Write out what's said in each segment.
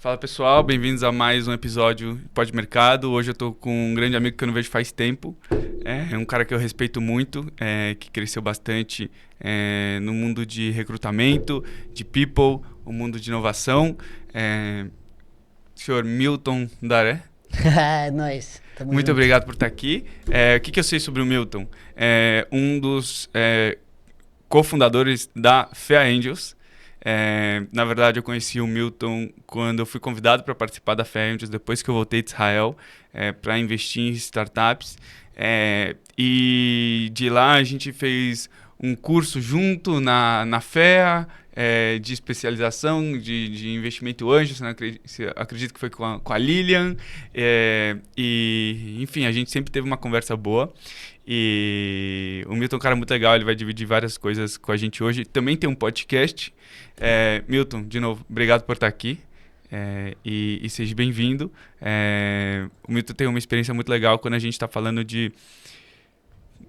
Fala pessoal, bem-vindos a mais um episódio de Pod Mercado. Hoje eu tô com um grande amigo que eu não vejo faz tempo. É um cara que eu respeito muito, que cresceu bastante no mundo de recrutamento, de people, o mundo de inovação. Senhor Milton Daré. É nóis, tamo Muito junto. obrigado por estar aqui. O que eu sei sobre o Milton? Um dos cofundadores da Fea Angels. Na verdade, eu conheci o Milton quando eu fui convidado para participar da Fea Angels, depois que eu voltei de Israel, para investir em startups. E de lá a gente fez um curso junto na Fea, de especialização de investimento anjo, acredito que foi com a Lilian. Enfim, a gente sempre teve uma conversa boa. E o Milton é um cara muito legal, ele vai dividir várias coisas com a gente hoje. Também tem um podcast. Milton, de novo, obrigado por estar aqui. E seja bem-vindo. O Milton tem uma experiência muito legal quando a gente está falando de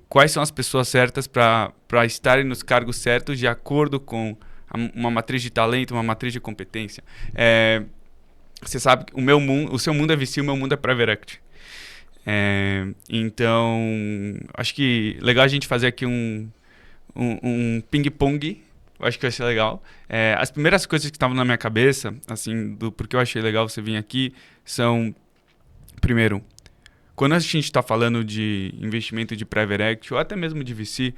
quais são as pessoas certas para estarem nos cargos certos de acordo com uma matriz de talento, uma matriz de competência. Você sabe que o seu mundo é VC, o meu mundo é Private Equity. Então, acho que legal a gente fazer aqui um ping-pong. Eu acho que vai ser legal. As primeiras coisas que estavam na minha cabeça, assim, do porquê eu achei legal você vir aqui, são, primeiro, quando a gente está falando de investimento de Private Equity ou até mesmo de VC,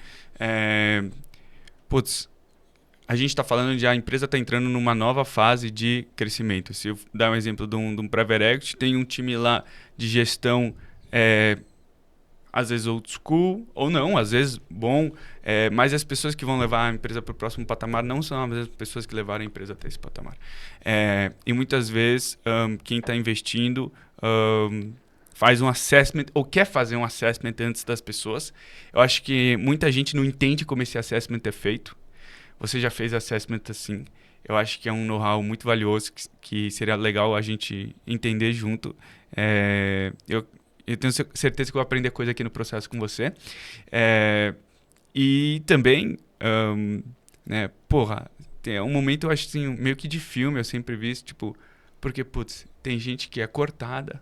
a gente está falando de a empresa está entrando numa nova fase de crescimento. Se eu dar um exemplo de um Private Equity, tem um time lá de gestão, às vezes old school, ou não, às vezes bom, mas as pessoas que vão levar a empresa para o próximo patamar não são as mesmas pessoas que levaram a empresa até esse patamar. E muitas vezes, quem está investindo faz um assessment, ou quer fazer um assessment antes das pessoas. Eu acho que muita gente não entende como esse assessment é feito. Você já fez assessment assim. Eu acho que é um know-how muito valioso que seria legal a gente entender junto. Eu tenho certeza que eu vou aprender coisa aqui no processo com você. E também, né, porra, tem um momento, eu acho assim, meio que de filme, eu sempre vi isso, tipo, porque, putz, tem gente que é cortada,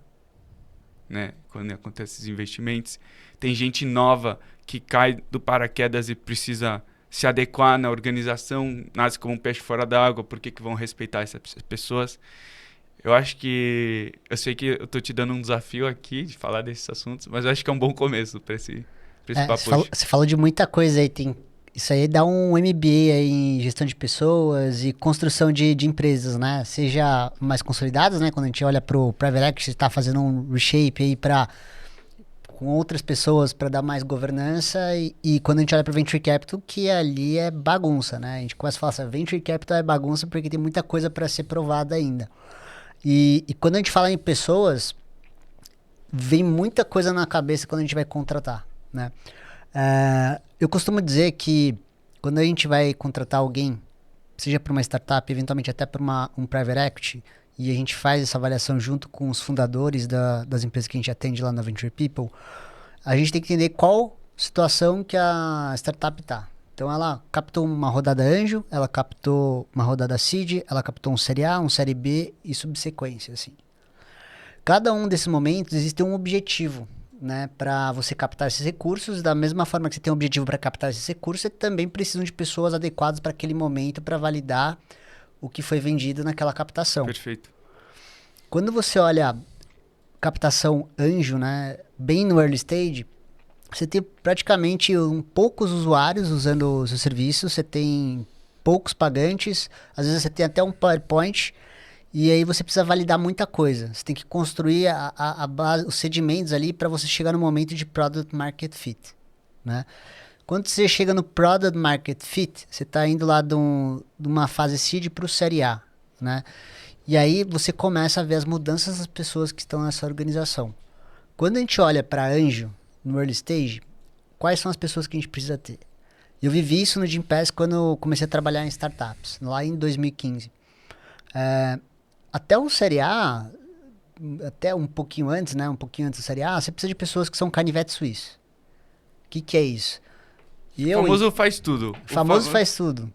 né, quando acontecem esses investimentos. Tem gente nova que cai do paraquedas e precisa se adequar na organização, nasce como um peixe fora d'água, por que vão respeitar essas pessoas? Eu sei que eu tô te dando um desafio aqui de falar desses assuntos, mas eu acho que é um bom começo para esse É, papo hoje. você falou de muita coisa aí, isso aí dá um MBA aí em gestão de pessoas e construção de empresas, né? Seja mais consolidadas, né? Quando a gente olha pro Private Equity, está fazendo um reshape aí com outras pessoas para dar mais governança e quando a gente olha para Venture Capital, que ali é bagunça, né? A gente começa a falar assim, Venture Capital é bagunça porque tem muita coisa para ser provada ainda. E quando a gente fala em pessoas, vem muita coisa na cabeça quando a gente vai contratar, né? Eu costumo dizer que quando a gente vai contratar alguém, seja para uma startup, eventualmente até para um private equity, e a gente faz essa avaliação junto com os fundadores das empresas que a gente atende lá na Venture People, a gente tem que entender qual situação que a startup está. Então ela captou uma rodada anjo, ela captou uma rodada seed, ela captou um série A, um série B e subsequência, assim. Cada um desses momentos existe um objetivo, né, para você captar esses recursos. Da mesma forma que você tem um objetivo para captar esses recursos, você também precisa de pessoas adequadas para aquele momento para validar o que foi vendido naquela captação. Perfeito. Quando você olha captação anjo, né, bem no early stage, você tem praticamente poucos usuários usando o seu serviço, você tem poucos pagantes, às vezes você tem até um PowerPoint. E aí você precisa validar muita coisa. Você tem que construir a base, os sedimentos ali para você chegar no momento de Product Market Fit, né? Quando você chega no Product Market Fit, você está indo lá de uma fase seed para o série A, né? E aí você começa a ver as mudanças das pessoas que estão nessa organização. Quando a gente olha para anjo, no early stage, quais são as pessoas que a gente precisa ter? Eu vivi isso no Gympass quando eu comecei a trabalhar em startups, lá em 2015. Até o Série A, até um pouquinho antes, né? Um pouquinho antes da Série A, você precisa de pessoas que são canivete suíço. O que é isso? E O famoso faz tudo. O famoso faz tudo.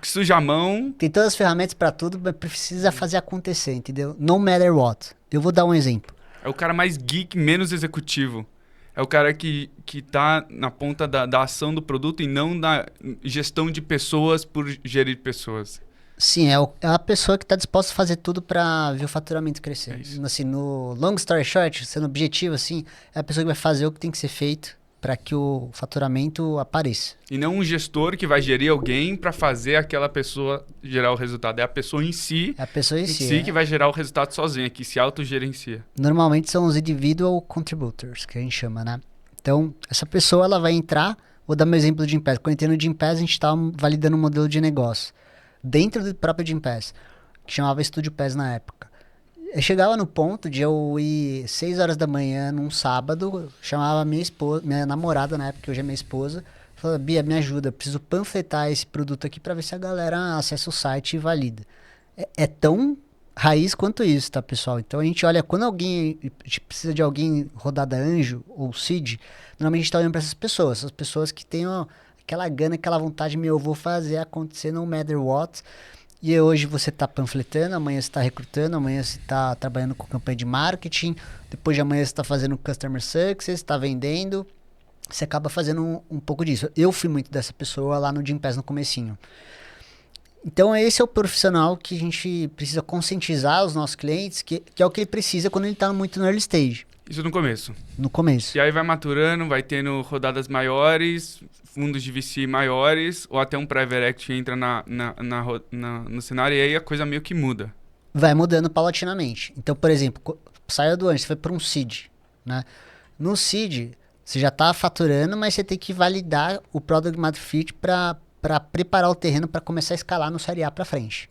Suja a mão. Tem todas as ferramentas para tudo, mas precisa fazer acontecer, entendeu? No matter what. Eu vou dar um exemplo. É o cara mais geek, menos executivo. É o cara que tá na ponta da ação do produto e não da gestão de pessoas por gerir pessoas. Sim, é a pessoa que está disposta a fazer tudo para ver o faturamento crescer. Assim, no long story short, sendo objetivo, assim, é a pessoa que vai fazer o que tem que ser feito para que o faturamento apareça. E não um gestor que vai gerir alguém para fazer aquela pessoa gerar o resultado. É a pessoa em si, É a pessoa em si, que vai gerar o resultado sozinha, que se autogerencia. Normalmente são os individual contributors, que a gente chama, né? Então, essa pessoa ela vai entrar, vou dar meu exemplo de Gympass. Quando eu entrei no Gympass, a gente estava validando um modelo de negócio dentro do próprio Gympass, que chamava Studio Pass na época. Eu chegava no ponto de eu ir 6 horas da manhã num sábado, chamava minha esposa, minha namorada na época, que hoje é minha esposa, falava, Bia, me ajuda, eu preciso panfletar esse produto aqui para ver se a galera acessa o site e valida. É tão raiz quanto isso, tá, pessoal? Então a gente olha, quando a gente precisa de alguém rodada anjo ou seed, normalmente a gente tá olhando para essas pessoas que têm aquela gana, aquela vontade, eu vou fazer acontecer no matter what. E hoje você está panfletando, amanhã você está recrutando, amanhã você está trabalhando com campanha de marketing, depois de amanhã você está fazendo customer success, está vendendo, você acaba fazendo um pouco disso. Eu fui muito dessa pessoa lá no Gympass no comecinho. Então esse é o profissional que a gente precisa conscientizar os nossos clientes, que é o que ele precisa quando ele está muito no early stage. Isso no começo. No começo. E aí vai maturando, vai tendo rodadas maiores, fundos de VC maiores, ou até um private equity entra no cenário e aí a coisa meio que muda. Vai mudando paulatinamente. Então, por exemplo, saiu do anjo, você foi para um seed, né? No seed, você já está faturando, mas você tem que validar o product market fit para preparar o terreno para começar a escalar no série A para frente,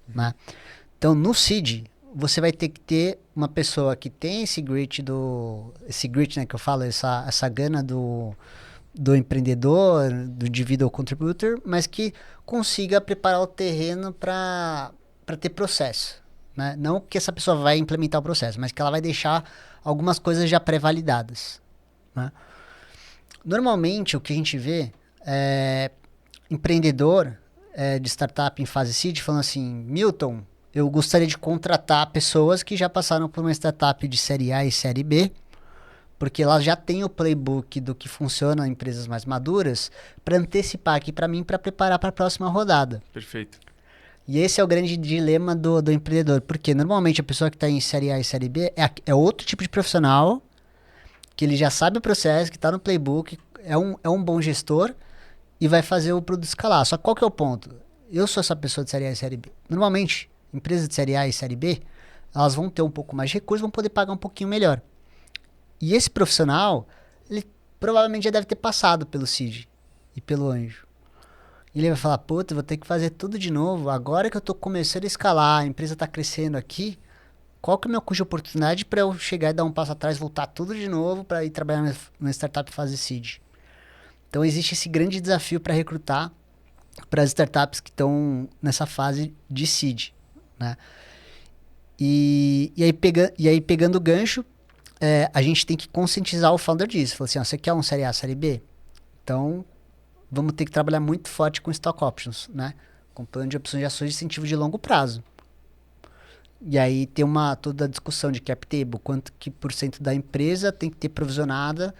né? Então, no seed, você vai ter que ter uma pessoa que tem esse grit, né, que eu falo, essa gana do empreendedor, do individual contributor, mas que consiga preparar o terreno para ter processo, né? Não que essa pessoa vai implementar o processo, mas que ela vai deixar algumas coisas já pré-validadas, né? Normalmente, o que a gente vê é empreendedor de startup em fase seed falando assim, Milton, eu gostaria de contratar pessoas que já passaram por uma startup de série A e série B, porque elas já têm o playbook do que funciona em empresas mais maduras, para antecipar aqui para mim, para preparar para a próxima rodada. Perfeito. E esse é o grande dilema do empreendedor, porque normalmente a pessoa que está em série A e série B é outro tipo de profissional, que ele já sabe o processo, que está no playbook, é um bom gestor e vai fazer o produto escalar. Só que qual que é o ponto? Eu sou essa pessoa de série A e série B. Normalmente, empresas de série A e série B, elas vão ter um pouco mais de recursos, vão poder pagar um pouquinho melhor. E esse profissional, ele provavelmente já deve ter passado pelo seed e pelo anjo. E ele vai falar, puta, vou ter que fazer tudo de novo. Agora que eu estou começando a escalar, a empresa está crescendo aqui, qual que é o meu custo de oportunidade para eu chegar e dar um passo atrás, voltar tudo de novo para ir trabalhar na startup fase seed? Então existe esse grande desafio para recrutar para as startups que estão nessa fase de seed, né? E aí pegando o gancho, a gente tem que conscientizar o founder disso. Falar assim, ó, você quer um série A, série B? Então, vamos ter que trabalhar muito forte com stock options, né? Com plano de opções de ações de incentivo de longo prazo. E aí tem toda a discussão de cap table, quanto que por cento da empresa tem que ter provisionada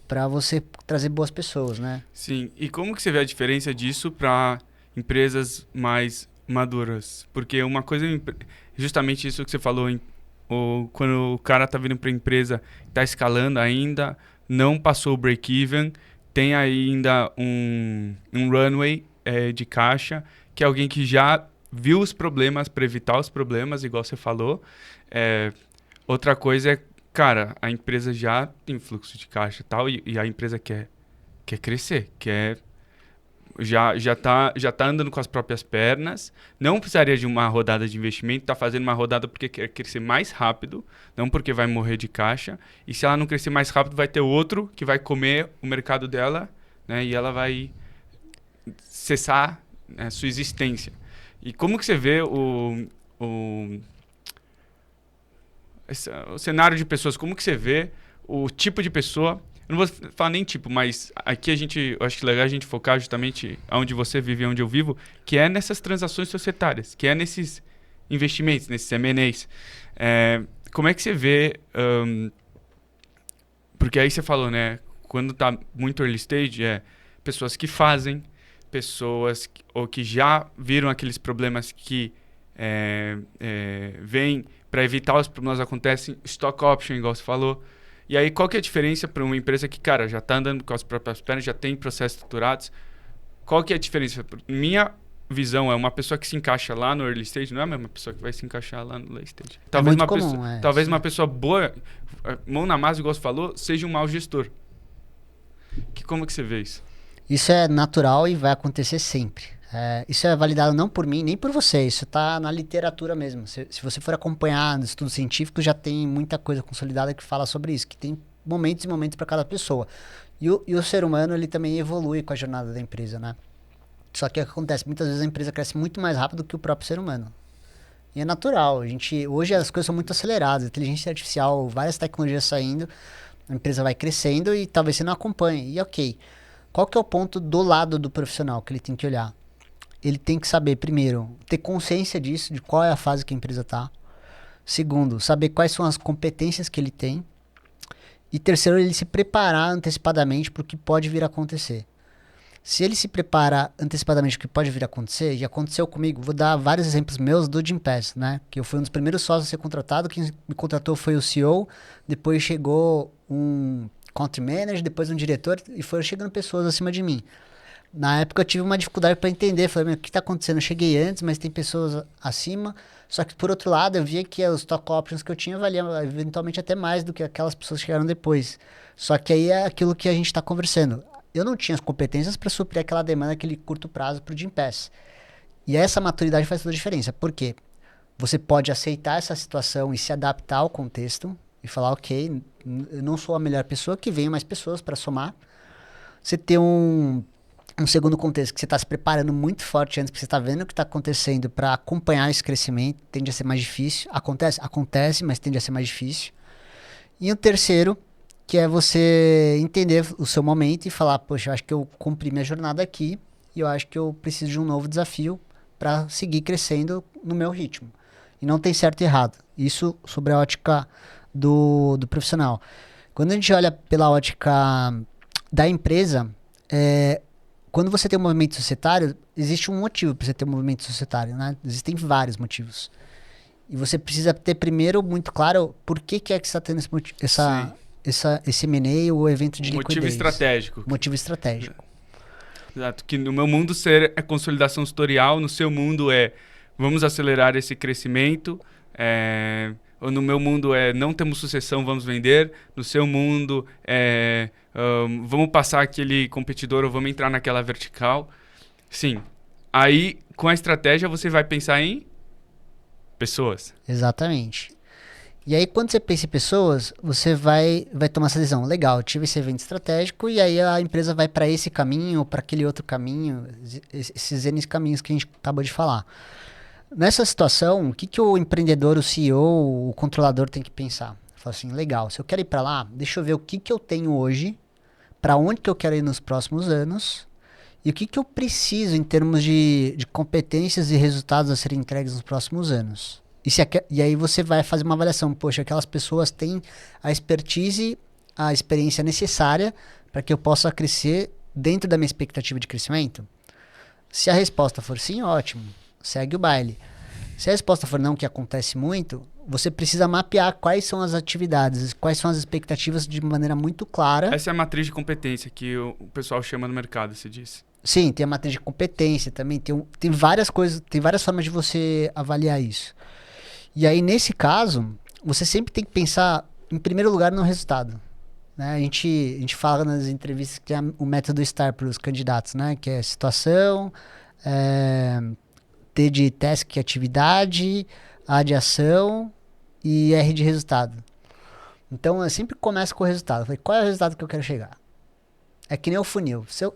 para você trazer boas pessoas, né? Sim, e como que você vê a diferença disso para empresas mais maduras? Porque uma coisa, justamente isso que você falou, quando o cara tá vindo para a empresa, tá escalando ainda, não passou o break-even, tem ainda um runway de caixa, que é alguém que já viu os problemas para evitar os problemas, igual você falou. Outra coisa é, cara, a empresa já tem fluxo de caixa e tal, e a empresa quer crescer, já tá andando com as próprias pernas, não precisaria de uma rodada de investimento, está fazendo uma rodada porque quer crescer mais rápido, não porque vai morrer de caixa, e se ela não crescer mais rápido, vai ter outro que vai comer o mercado dela, né, e ela vai cessar, né, sua existência. E como que você vê o cenário de pessoas, como que você vê o tipo de pessoa Eu não vou falar nem tipo, mas aqui eu acho que é legal a gente focar justamente onde você vive e onde eu vivo, que é nessas transações societárias, que é nesses investimentos, nesses M&As. Como é que você vê... porque aí você falou, né? Quando tá muito early stage, pessoas que fazem, pessoas ou que já viram aqueles problemas que vêm para evitar os problemas acontecem, stock option, igual você falou. E aí, qual que é a diferença para uma empresa que, cara, já está andando com as próprias pernas, já tem processos estruturados? Qual que é a diferença? Minha visão é uma pessoa que se encaixa lá no early stage, não é a mesma pessoa que vai se encaixar lá no late stage. Talvez, muito comum, talvez uma pessoa boa, mão na massa, igual você falou, seja um mau gestor. Como que você vê isso? Isso é natural e vai acontecer sempre. Isso é validado não por mim, nem por você. Isso está na literatura mesmo. Se você for acompanhar nos estudos científicos, já tem muita coisa consolidada que fala sobre isso, que tem momentos e momentos para cada pessoa. E o ser humano, ele também evolui com a jornada da empresa, né? Só que o que acontece? Muitas vezes a empresa cresce muito mais rápido que o próprio ser humano. E é natural. Hoje as coisas são muito aceleradas. Inteligência artificial, várias tecnologias saindo, a empresa vai crescendo e talvez você não acompanhe. E ok. Qual que é o ponto do lado do profissional que ele tem que olhar? Ele tem que saber, primeiro, ter consciência disso, de qual é a fase que a empresa está. Segundo, saber quais são as competências que ele tem. E terceiro, ele se preparar antecipadamente para o que pode vir a acontecer. Se ele se prepara antecipadamente para o que pode vir a acontecer, e aconteceu comigo, vou dar vários exemplos meus do Gympass, né? Que eu fui um dos primeiros sócios a ser contratado, quem me contratou foi o CEO, depois chegou um country manager, depois um diretor, e foram chegando pessoas acima de mim. Na época eu tive uma dificuldade para entender, falei, o que está acontecendo? Eu cheguei antes, mas tem pessoas acima, só que por outro lado eu via que os stock options que eu tinha valiam eventualmente até mais do que aquelas pessoas que chegaram depois. Só que aí é aquilo que a gente está conversando. Eu não tinha as competências para suprir aquela demanda, aquele curto prazo para o Gympass. E essa maturidade faz toda a diferença. Por quê? Você pode aceitar essa situação e se adaptar ao contexto e falar, ok, eu não sou a melhor pessoa, que venham mais pessoas para somar. Você ter um segundo contexto, que você está se preparando muito forte antes, porque você está vendo o que está acontecendo para acompanhar esse crescimento, tende a ser mais difícil. Acontece, mas tende a ser mais difícil. E o terceiro, que é você entender o seu momento e falar, poxa, eu acho que eu cumpri minha jornada aqui e eu acho que eu preciso de um novo desafio para seguir crescendo no meu ritmo. E não tem certo e errado. Isso sobre a ótica do profissional. Quando a gente olha pela ótica da empresa, quando você tem um movimento societário, existe um motivo para você ter um movimento societário, né? Existem vários motivos. E você precisa ter primeiro muito claro por que é que você está tendo esse M&A ou evento de liquidez. Motivo estratégico. Motivo estratégico. Exato. Que no meu mundo é consolidação tutorial, no seu mundo vamos acelerar esse crescimento, ou no meu mundo não temos sucessão, vamos vender, no seu mundo vamos passar aquele competidor ou vamos entrar naquela vertical. Sim. Aí, com a estratégia, você vai pensar em pessoas. Exatamente. E aí, quando você pensa em pessoas, você vai tomar essa decisão. Legal, eu tive esse evento estratégico e aí a empresa vai para esse caminho ou para aquele outro caminho, esses N caminhos que a gente acabou de falar. Nessa situação, o que o empreendedor, o CEO, o controlador tem que pensar? Fala assim, legal, se eu quero ir para lá, deixa eu ver o que eu tenho hoje, para onde que eu quero ir nos próximos anos e o que eu preciso em termos de competências e resultados a serem entregues nos próximos anos. E aí você vai fazer uma avaliação. Poxa, aquelas pessoas têm a expertise, a experiência necessária para que eu possa crescer dentro da minha expectativa de crescimento? Se a resposta for sim, ótimo. Segue o baile. Se a resposta for não, que acontece muito, você precisa mapear quais são as atividades, quais são as expectativas de maneira muito clara. Essa é a matriz de competência que o pessoal chama no mercado, você disse. Sim, tem a matriz de competência também. Tem várias coisas, tem várias formas de você avaliar isso. E aí, nesse caso, você sempre tem que pensar, em primeiro lugar, no resultado. Né? A gente fala nas entrevistas que tem o método STAR para os candidatos, né? Que é situação, T de task, atividade, A de ação e R de resultado. Então, eu sempre começo com o resultado. Eu falei, qual é o resultado que eu quero chegar? É que nem o funil. Se eu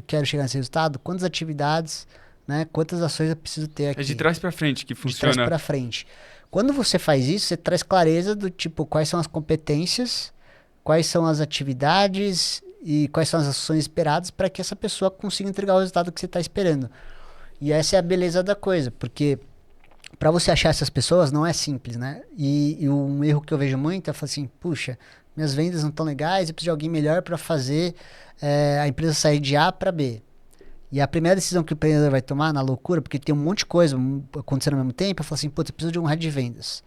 quero chegar nesse resultado, quantas atividades... Né? Quantas ações eu preciso ter aqui? É de trás para frente que funciona. De trás para frente. Quando você faz isso, você traz clareza do tipo, quais são as competências, quais são as atividades e quais são as ações esperadas para que essa pessoa consiga entregar o resultado que você está esperando. E essa é a beleza da coisa, porque para você achar essas pessoas não é simples, né? E um erro que eu vejo muito é falar assim, puxa, minhas vendas não estão legais, eu preciso de alguém melhor para fazer a empresa sair de A para B. E a primeira decisão que o empreendedor vai tomar na loucura, porque tem um monte de coisa acontecendo ao mesmo tempo, eu falo assim, putz, eu preciso de um head de vendas.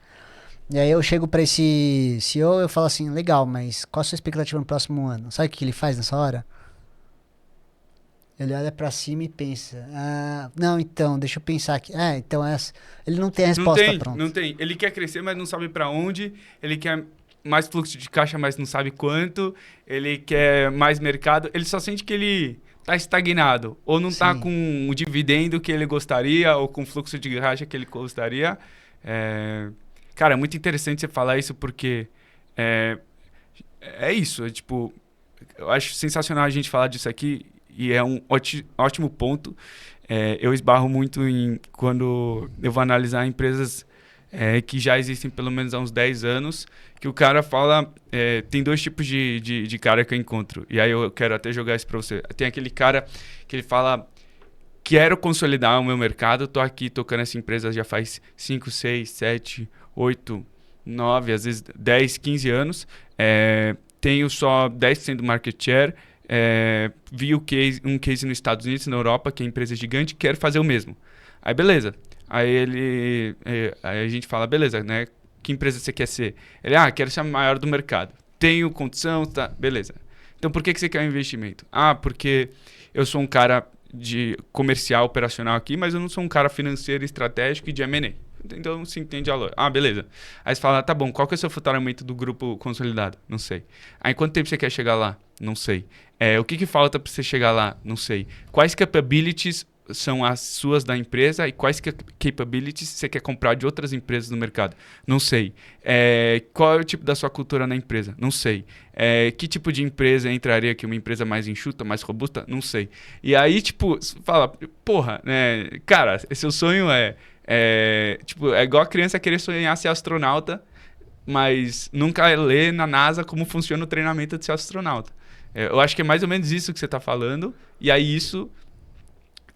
E aí eu chego para esse CEO e eu falo assim, legal, mas qual a sua expectativa no próximo ano? Sabe o que ele faz nessa hora? Ele olha para cima e pensa, não, então, deixa eu pensar aqui. Então essa. Ele não tem a resposta pronta. Não tem. Ele quer crescer, mas não sabe para onde. Ele quer mais fluxo de caixa, mas não sabe quanto. Ele quer mais mercado. Ele só sente que ele tá estagnado. Ou não tá com o dividendo que ele gostaria, ou com o fluxo de caixa que ele gostaria. Cara, é muito interessante você falar isso, porque é isso. Tipo, eu acho sensacional a gente falar disso aqui. E é um ótimo ponto. Eu esbarro muito quando eu vou analisar empresas que já existem pelo menos há uns 10 anos, que o cara fala... tem dois tipos de cara que eu encontro. E aí eu quero até jogar isso para você. Tem aquele cara que ele fala... Quero consolidar o meu mercado. Estou aqui tocando essa empresa já faz 5, 6, 7, 8, 9, às vezes 10, 15 anos. Tenho só 10% do market share. Vi um case nos Estados Unidos, na Europa, que é empresa gigante, quero fazer o mesmo. Aí, beleza. Aí a gente fala, beleza, né? Que empresa você quer ser? Ele, quero ser a maior do mercado. Tenho condição, tá? Beleza. Então, por que você quer um investimento? Porque eu sou um cara de comercial, operacional aqui, mas eu não sou um cara financeiro, estratégico e de M&A. Então, se entende a lógica. Beleza. Aí você fala, tá bom, qual que é o seu faturamento do grupo consolidado? Não sei. Aí, quanto tempo você quer chegar lá? Não sei. O que falta para você chegar lá? Não sei. Quais capabilities são as suas da empresa e quais capabilities você quer comprar de outras empresas no mercado? Não sei. Qual é o tipo da sua cultura na empresa? Não sei. Que tipo de empresa entraria aqui? Uma empresa mais enxuta, mais robusta? Não sei. E aí, tipo, você fala, porra, né? Cara, seu sonho tipo, é igual a criança querer sonhar ser astronauta, mas nunca ler na NASA como funciona o treinamento de ser astronauta. Eu acho que é mais ou menos isso que você está falando. E aí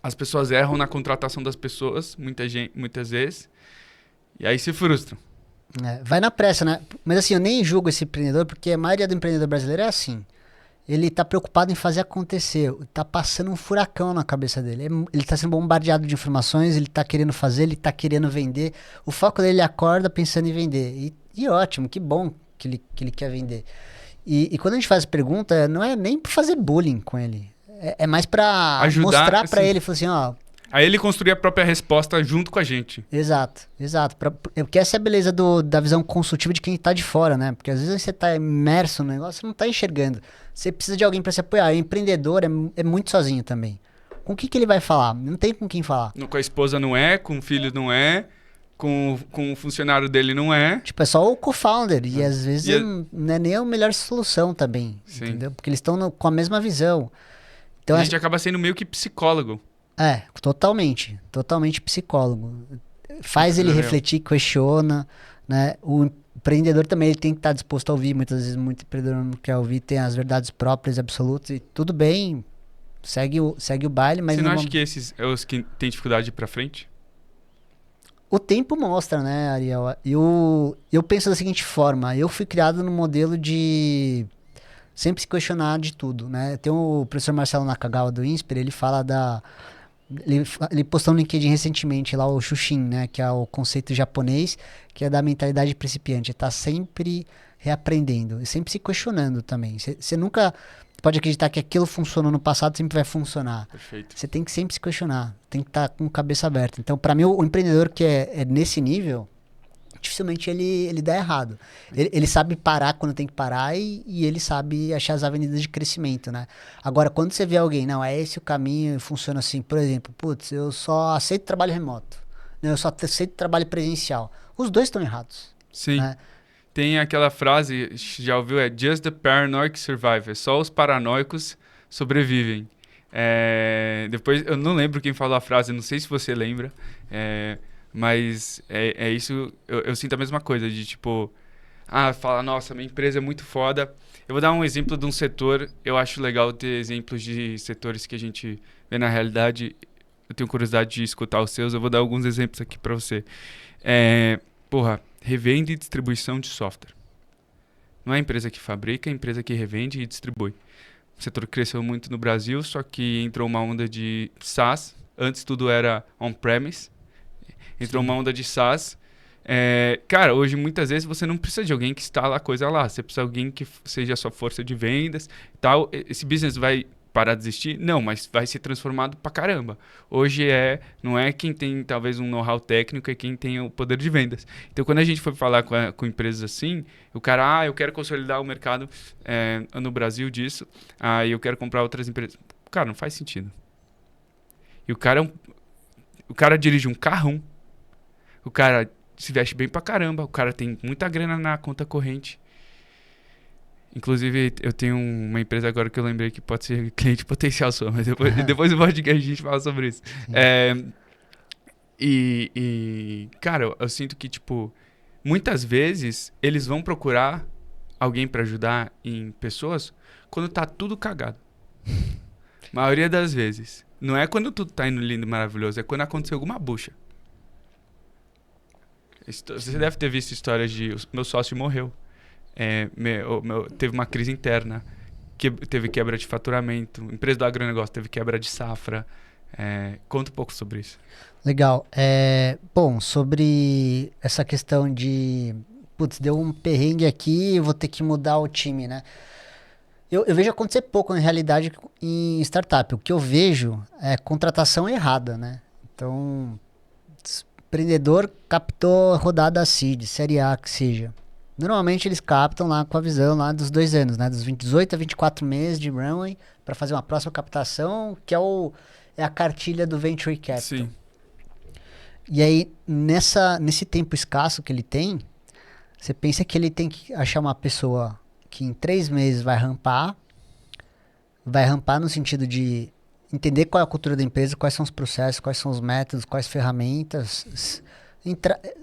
as pessoas erram na contratação das pessoas, muitas vezes, e aí se frustram. Vai na pressa, né? Mas assim, eu nem julgo esse empreendedor, porque a maioria do empreendedor brasileiro é assim. Ele tá preocupado em fazer acontecer. Tá passando um furacão na cabeça dele. Ele tá sendo bombardeado de informações, ele tá querendo fazer, ele tá querendo vender. O foco dele, ele acorda pensando em vender. E ótimo, que bom que ele quer vender. E quando a gente faz pergunta, não é nem pra fazer bullying com ele. É mais pra mostrar pra ele, falar assim, ó... Aí ele construir a própria resposta junto com a gente. Exato. Porque essa é a beleza da visão consultiva de quem tá de fora, né? Porque às vezes você tá imerso no negócio, você não tá enxergando. Você precisa de alguém pra se apoiar. O empreendedor é muito sozinho também. Com o que ele vai falar? Não tem com quem falar. Com a esposa não é, com o filho não é, com o funcionário dele não é. Tipo, é só o co-founder. E às vezes não é nem a melhor solução também. Sim. Entendeu? Porque eles estão com a mesma visão. Então, a gente acaba sendo meio que psicólogo. Totalmente. Totalmente psicólogo. Faz ele refletir, questiona, né? O empreendedor também ele tem que estar disposto a ouvir. Muitas vezes muito empreendedor não quer ouvir, tem as verdades próprias, absolutas, e tudo bem, segue o baile, mas... Você não acha que esses é os que têm dificuldade de ir pra frente? O tempo mostra, né, Ariel? Eu penso da seguinte forma, eu fui criado no modelo de... sempre se questionar de tudo, né? Tem o professor Marcelo Nakagawa do INSPER, ele fala ele postou no LinkedIn recentemente lá o Shushin, né? Que é o conceito japonês, que é da mentalidade principiante. Tá sempre reaprendendo e sempre se questionando também. Você nunca pode acreditar que aquilo funcionou no passado, sempre vai funcionar. Perfeito. Você tem que sempre se questionar, tem que estar com a cabeça aberta. Então, para mim, o empreendedor que é nesse nível... dificilmente ele dá errado. Ele sabe parar quando tem que parar e ele sabe achar as avenidas de crescimento, né? Agora, quando você vê alguém, não, é esse o caminho, funciona assim, por exemplo, putz, eu só aceito trabalho remoto, né? Eu só aceito trabalho presencial. Os dois estão errados. Sim. Né? Tem aquela frase, já ouviu? Just the paranoid survive. Só os paranoicos sobrevivem. Depois, eu não lembro quem falou a frase, não sei se você lembra. Mas é isso, eu sinto a mesma coisa, de tipo, Fala, nossa, minha empresa é muito foda. Eu vou dar um exemplo de um setor. Eu acho legal ter exemplos de setores que a gente vê na realidade. Eu tenho curiosidade de escutar os seus. Eu vou dar alguns exemplos aqui para você. Revenda e distribuição de software. Não é a empresa que fabrica, é a empresa que revende e distribui. O setor cresceu muito no Brasil, só que entrou uma onda de SaaS. Antes tudo era on-premise. Entrou uma onda de SaaS. Cara, hoje muitas vezes você não precisa de alguém que instala a coisa lá. Você precisa de alguém que seja a sua força de vendas e tal. Esse business vai parar de existir? Não, mas vai ser transformado pra caramba. Hoje não é quem tem talvez um know-how técnico, é quem tem o poder de vendas. Então quando a gente foi falar com empresas assim, o cara, eu quero consolidar o mercado no Brasil disso, eu quero comprar outras empresas. Cara, não faz sentido. E o cara dirige um carrão, o cara se veste bem pra caramba, o cara tem muita grana na conta corrente. Inclusive, eu tenho uma empresa agora que eu lembrei que pode ser cliente potencial sua, mas depois do podcast a gente fala sobre isso. Cara, eu sinto que, tipo, muitas vezes eles vão procurar alguém pra ajudar em pessoas quando tá tudo cagado. Maioria das vezes. Não é quando tudo tá indo lindo e maravilhoso, é quando aconteceu alguma bucha. Você deve ter visto histórias de meu sócio morreu. Teve uma crise interna, teve quebra de faturamento, empresa do agronegócio teve quebra de safra. Conta um pouco sobre isso. Legal. Bom, sobre essa questão de putz, deu um perrengue aqui, eu vou ter que mudar o time, né? Eu vejo acontecer pouco, na realidade, em startup. O que eu vejo é contratação errada, né? Então, empreendedor captou rodada seed, série A, que seja. Normalmente eles captam lá com a visão lá dos 2 anos, né? Dos 18 a 24 meses de runway para fazer uma próxima captação, que é a cartilha do Venture Capital. Sim. E aí, nesse tempo escasso que ele tem, você pensa que ele tem que achar uma pessoa que em 3 meses vai rampar no sentido de entender qual é a cultura da empresa, quais são os processos, quais são os métodos, quais ferramentas,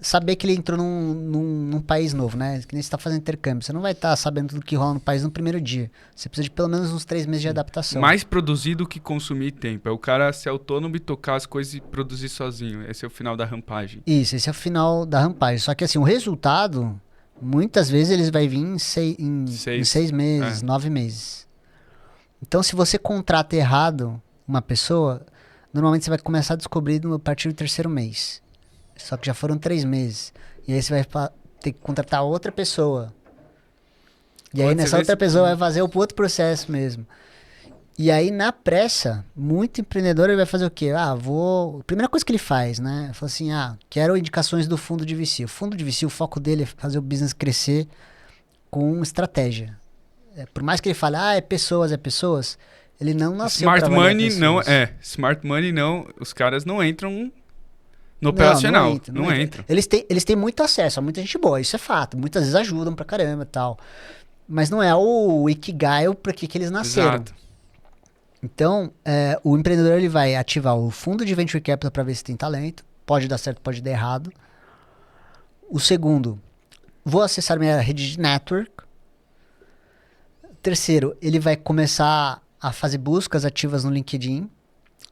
saber que ele entrou num país novo, né? Que nem você está fazendo intercâmbio. Você não vai estar sabendo tudo que rola no país no primeiro dia. Você precisa de pelo menos uns 3 meses de adaptação. Mais produzir do que consumir tempo. É o cara ser autônomo e tocar as coisas e produzir sozinho. Esse é o final da rampagem. Isso, esse é o final da rampagem. Só que assim, o resultado, muitas vezes eles vai vir em 6 meses, 9 meses. Então, se você contrata errado uma pessoa, normalmente você vai começar a descobrir a partir do 3º mês. Só que já foram 3 meses. E aí você vai ter que contratar outra pessoa. E aí nessa outra pessoa vai fazer o outro processo mesmo. E aí na pressa, muito empreendedor ele vai fazer o quê? Primeira coisa que ele faz, né? Fala assim, quero indicações do fundo de VC. O fundo de VC, o foco dele é fazer o business crescer com estratégia. Por mais que ele fale, é pessoas, ele não nasceu Smart Money não, Smart Money não, os caras não entram no operacional, não entra. Eles têm muito acesso a muita gente boa, isso é fato. Muitas vezes ajudam pra caramba e tal. Mas não é o Ikigai pra que eles nasceram. Exato. Então, o empreendedor ele vai ativar o fundo de Venture Capital pra ver se tem talento. Pode dar certo, pode dar errado. O segundo, vou acessar minha rede de network. Terceiro, ele vai começar a fazer buscas ativas no LinkedIn.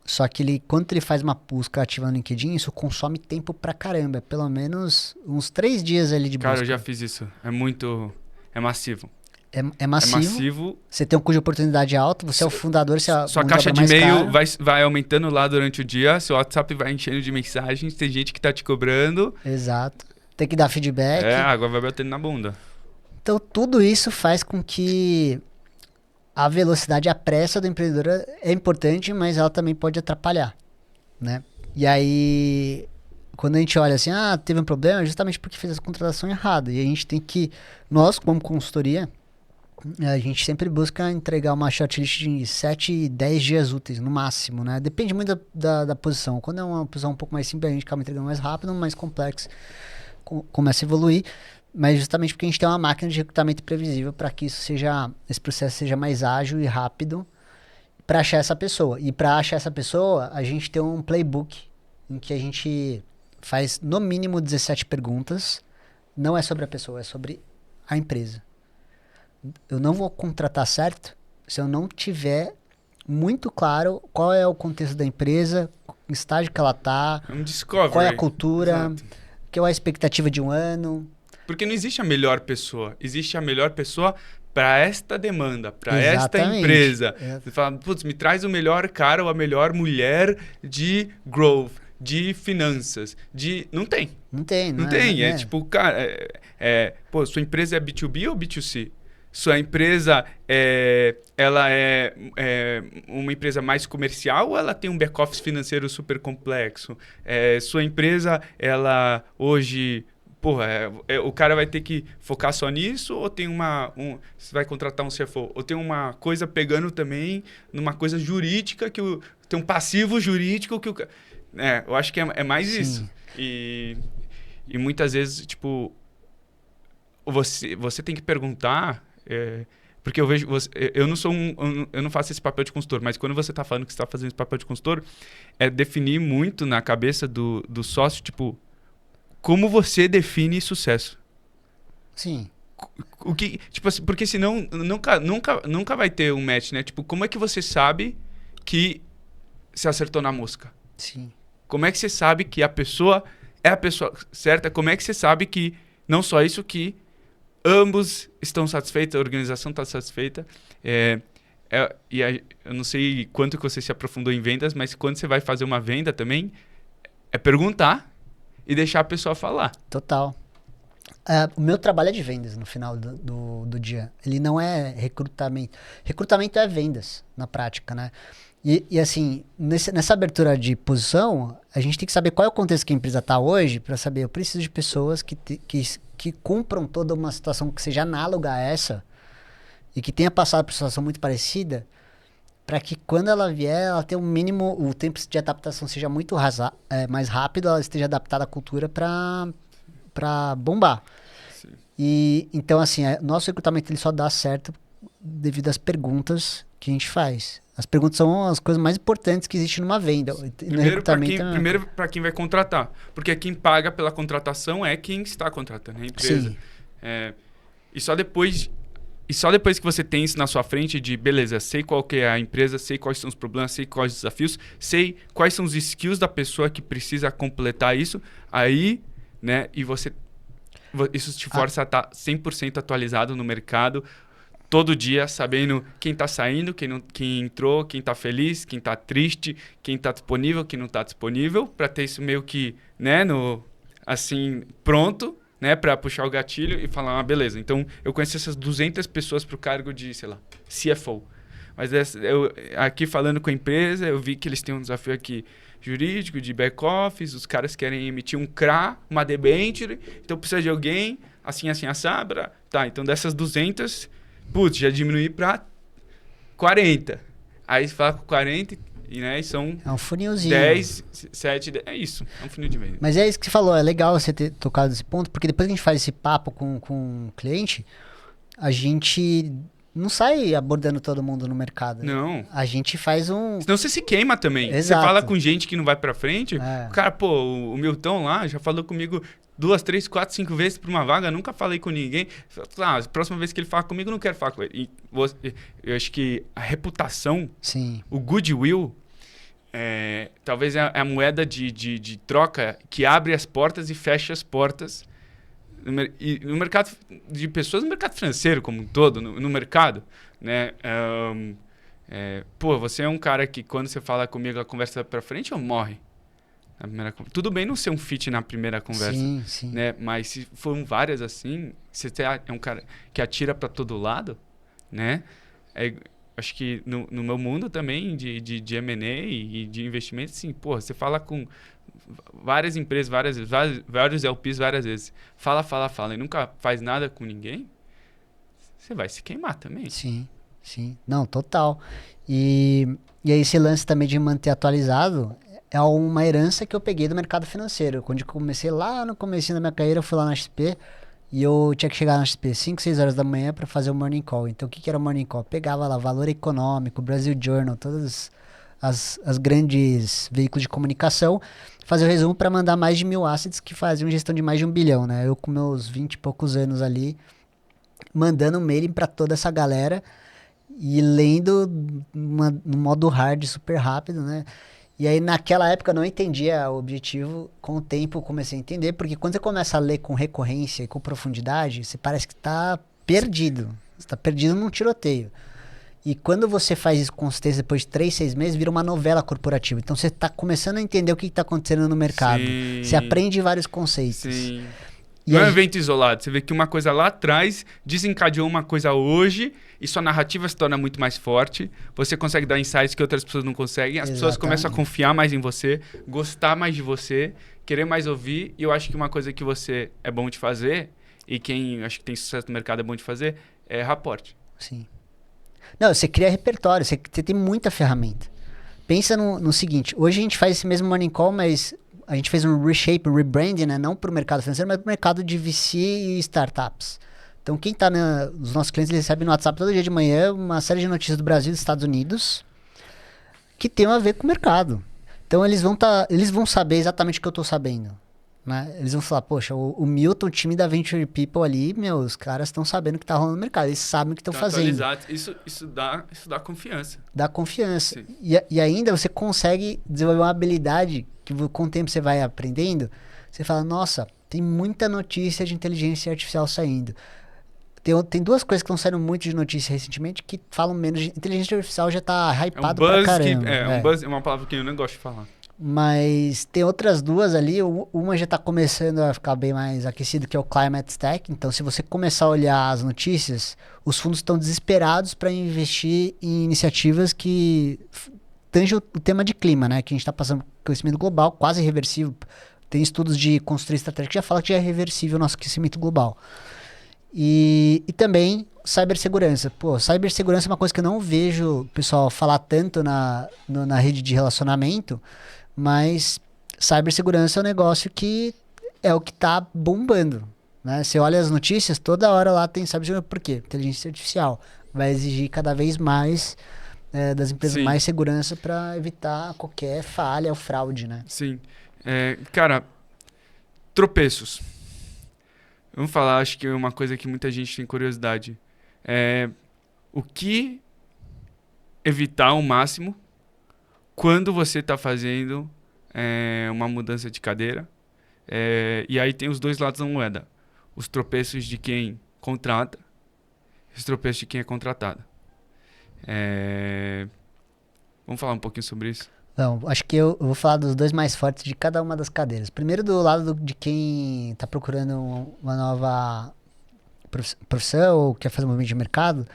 Só que quando ele faz uma busca ativa no LinkedIn, isso consome tempo pra caramba. Pelo menos uns 3 dias ali de busca. Cara, eu já fiz isso. É massivo. É massivo. Você tem um custo de oportunidade alto, você é o fundador, você sua caixa de e-mail vai aumentando lá durante o dia, seu WhatsApp vai enchendo de mensagens, tem gente que tá te cobrando. Exato. Tem que dar feedback. A água vai batendo na bunda. Então, tudo isso faz com que a velocidade, a pressa do empreendedor é importante, mas ela também pode atrapalhar, né? E aí, quando a gente olha assim, teve um problema, é justamente porque fez a contratação errada. E a gente tem que, nós como consultoria, a gente sempre busca entregar uma shortlist de 7, 10 dias úteis, no máximo, né? Depende muito da posição. Quando é uma posição um pouco mais simples, a gente acaba entregando mais rápido, mais complexo, começa a evoluir. Mas justamente porque a gente tem uma máquina de recrutamento previsível para que esse processo seja mais ágil e rápido para achar essa pessoa. E para achar essa pessoa, a gente tem um playbook em que a gente faz no mínimo 17 perguntas. Não é sobre a pessoa, é sobre a empresa. Eu não vou contratar certo se eu não tiver muito claro qual é o contexto da empresa, o estágio que ela está, É um discovery. qual é a cultura, Exato. qual é a expectativa de um ano. Porque não existe a melhor pessoa. Existe a melhor pessoa para esta demanda, para esta Exatamente. empresa. É. Você fala, putz, me traz o melhor cara ou a melhor mulher de growth, de finanças, de... Não tem. Não tem, Não tem. É tipo, cara, pô, sua empresa é B2B ou B2C? Sua empresa ela é uma empresa mais comercial ou ela tem um back-office financeiro super complexo? Sua empresa, ela hoje... Porra, o cara vai ter que focar só nisso ou tem você vai contratar um CFO? Ou tem uma coisa pegando também numa coisa jurídica, tem um passivo jurídico que eu acho que é mais Sim. isso. E muitas vezes, tipo, você tem que perguntar... porque eu vejo eu não sou eu não faço esse papel de consultor, mas quando você está falando que você está fazendo esse papel de consultor, é definir muito na cabeça do sócio, tipo, como você define sucesso. Sim. O que, tipo assim, porque senão nunca vai ter um match, né? Tipo, como é que você sabe que você acertou na mosca? Sim. Como é que você sabe que a pessoa é a pessoa certa? Como é que você sabe que não só isso, que ambos estão satisfeitos, a organização está satisfeita? Eu não sei quanto que você se aprofundou em vendas, mas quando você vai fazer uma venda também, é perguntar e deixar a pessoa falar. Total. O meu trabalho é de vendas no final do dia. Ele não é recrutamento. Recrutamento é vendas, na prática, né? E assim, nessa abertura de posição, a gente tem que saber qual é o contexto que a empresa está hoje para saber, eu preciso de pessoas que cumpram toda uma situação que seja análoga a essa e que tenha passado por uma situação muito parecida, para que quando ela vier, ela tenha o tempo de adaptação seja muito mais rápido, ela esteja adaptada à cultura para bombar. Sim. E então, assim, nosso recrutamento ele só dá certo devido às perguntas que a gente faz. As perguntas são as coisas mais importantes que existem numa venda. Primeiro para quem vai contratar. Porque quem paga pela contratação é quem está contratando, a empresa. Sim. E só depois que você tem isso na sua frente de, beleza, sei qual que é a empresa, sei quais são os problemas, sei quais os desafios, sei quais são os skills da pessoa que precisa completar isso, aí, né, isso te força a estar 100% atualizado no mercado, todo dia, sabendo quem está saindo, quem entrou, quem está feliz, quem está triste, quem está disponível, quem não está disponível, para ter isso meio que, né, assim, pronto, né, para puxar o gatilho e falar, beleza, então eu conheço essas 200 pessoas para o cargo de, sei lá, CFO. Mas aqui falando com a empresa, eu vi que eles têm um desafio aqui jurídico, de back-office, os caras querem emitir um CRA, uma debenture, então precisa de alguém, assim, assado. Tá, então dessas 200, putz, já diminui para 40. Aí você fala com 40 e são é um funilzinho. 10, 7, 10, é isso, é um funil de venda. Mas é isso que você falou, é legal você ter tocado nesse ponto, porque depois que a gente faz esse papo com o cliente, a gente não sai abordando todo mundo no mercado. Não. A gente faz um... Senão você se queima também. Exato. Você fala com gente que não vai pra frente, o cara, pô, o Milton lá já falou comigo 2, 3, 4, 5 vezes pra uma vaga, nunca falei com ninguém. A próxima vez que ele fala comigo, eu não quero falar com ele. Eu acho que a reputação, Sim. o goodwill, talvez é a moeda de troca que abre as portas e fecha as portas. E no mercado de pessoas, no mercado financeiro como um todo, no mercado, né? Você é um cara que quando você fala comigo, a conversa pra frente ou morre? Na primeira, tudo bem não ser um fit na primeira conversa, sim, sim. né? Mas se foram várias assim, você é um cara que atira pra todo lado, né? Acho que no meu mundo também de M&A e de investimento, assim, você fala com várias empresas, vários LPs várias vezes. Fala e nunca faz nada com ninguém, você vai se queimar também. Sim, sim. Não, total. E aí esse lance também de manter atualizado é uma herança que eu peguei do mercado financeiro. Quando eu comecei lá no comecinho da minha carreira, eu fui lá na XP e eu tinha que chegar na XP 5, 6 horas da manhã para fazer o Morning Call. Então o que era o Morning Call? Pegava lá Valor Econômico, Brasil Journal, todas as grandes veículos de comunicação, fazer o resumo para mandar mais de 1.000 assets que faziam gestão de mais de 1 bilhão, né? Eu com meus 20 e poucos anos ali, mandando mailing para toda essa galera e lendo no modo hard super rápido, né? E aí naquela época eu não entendia o objetivo, com o tempo eu comecei a entender, porque quando você começa a ler com recorrência e com profundidade, você parece que está perdido. Você está perdido num tiroteio. E quando você faz isso com consistência depois de 3, 6 meses, vira uma novela corporativa. Então você está começando a entender o que está acontecendo no mercado. Sim. Você aprende vários conceitos. Sim. E Não é um a evento isolado. Você vê que uma coisa lá atrás desencadeou uma coisa hoje e sua narrativa se torna muito mais forte. Você consegue dar insights que outras pessoas não conseguem. As pessoas começam a confiar mais em você, gostar mais de você, querer mais ouvir. E eu acho que uma coisa que você é bom de fazer, e quem acho que tem sucesso no mercado é bom de fazer, é raporte. Sim. Não, você cria repertório, você tem muita ferramenta. Pensa no seguinte, hoje a gente faz esse mesmo Morning Call, mas a gente fez um reshape, um rebranding, né? Não para o mercado financeiro, mas para o mercado de VC e startups. Então, quem está os nossos clientes, eles recebem no WhatsApp todo dia de manhã uma série de notícias do Brasil e dos Estados Unidos que tem a ver com o mercado. Então, eles vão saber exatamente o que eu estou sabendo. Né? Eles vão falar, poxa, o Milton, o time da Venture People ali, os caras estão sabendo o que está rolando no mercado. Eles sabem o que estão fazendo. Isso dá confiança. Dá confiança. E ainda você consegue desenvolver uma habilidade que com o tempo você vai aprendendo. Você fala, nossa, tem muita notícia de inteligência artificial saindo. Tem duas coisas que estão saindo muito de notícia recentemente que falam menos de... Inteligência artificial já tá hypado pra caramba. Um buzz é uma palavra que eu não gosto de falar. Mas tem outras duas ali, uma já está começando a ficar bem mais aquecido, que é o Climate Stack. Então, se você começar a olhar as notícias, os fundos estão desesperados para investir em iniciativas que tangem o tema de clima, né? Que a gente está passando por aquecimento global, quase irreversível. Tem estudos de construir estratégia que já falam que já é reversível o nosso aquecimento global. E também cibersegurança. Pô, cibersegurança é uma coisa que eu não vejo o pessoal falar tanto na rede de relacionamento, mas cibersegurança é um negócio que é o que está bombando. Né? Você olha as notícias, toda hora lá tem cibersegurança. Por quê? Inteligência artificial vai exigir cada vez mais das empresas mais segurança para evitar qualquer falha ou fraude. Né? Sim. Cara, tropeços. Vamos falar, acho que é uma coisa que muita gente tem curiosidade. O que evitar ao máximo quando você está fazendo uma mudança de cadeira. E aí tem os dois lados da moeda. Os tropeços de quem contrata e os tropeços de quem é contratado. Vamos falar um pouquinho sobre isso? Não, acho que eu vou falar dos dois mais fortes de cada uma das cadeiras. Primeiro do lado de quem está procurando uma nova profissão ou quer fazer um movimento de mercado,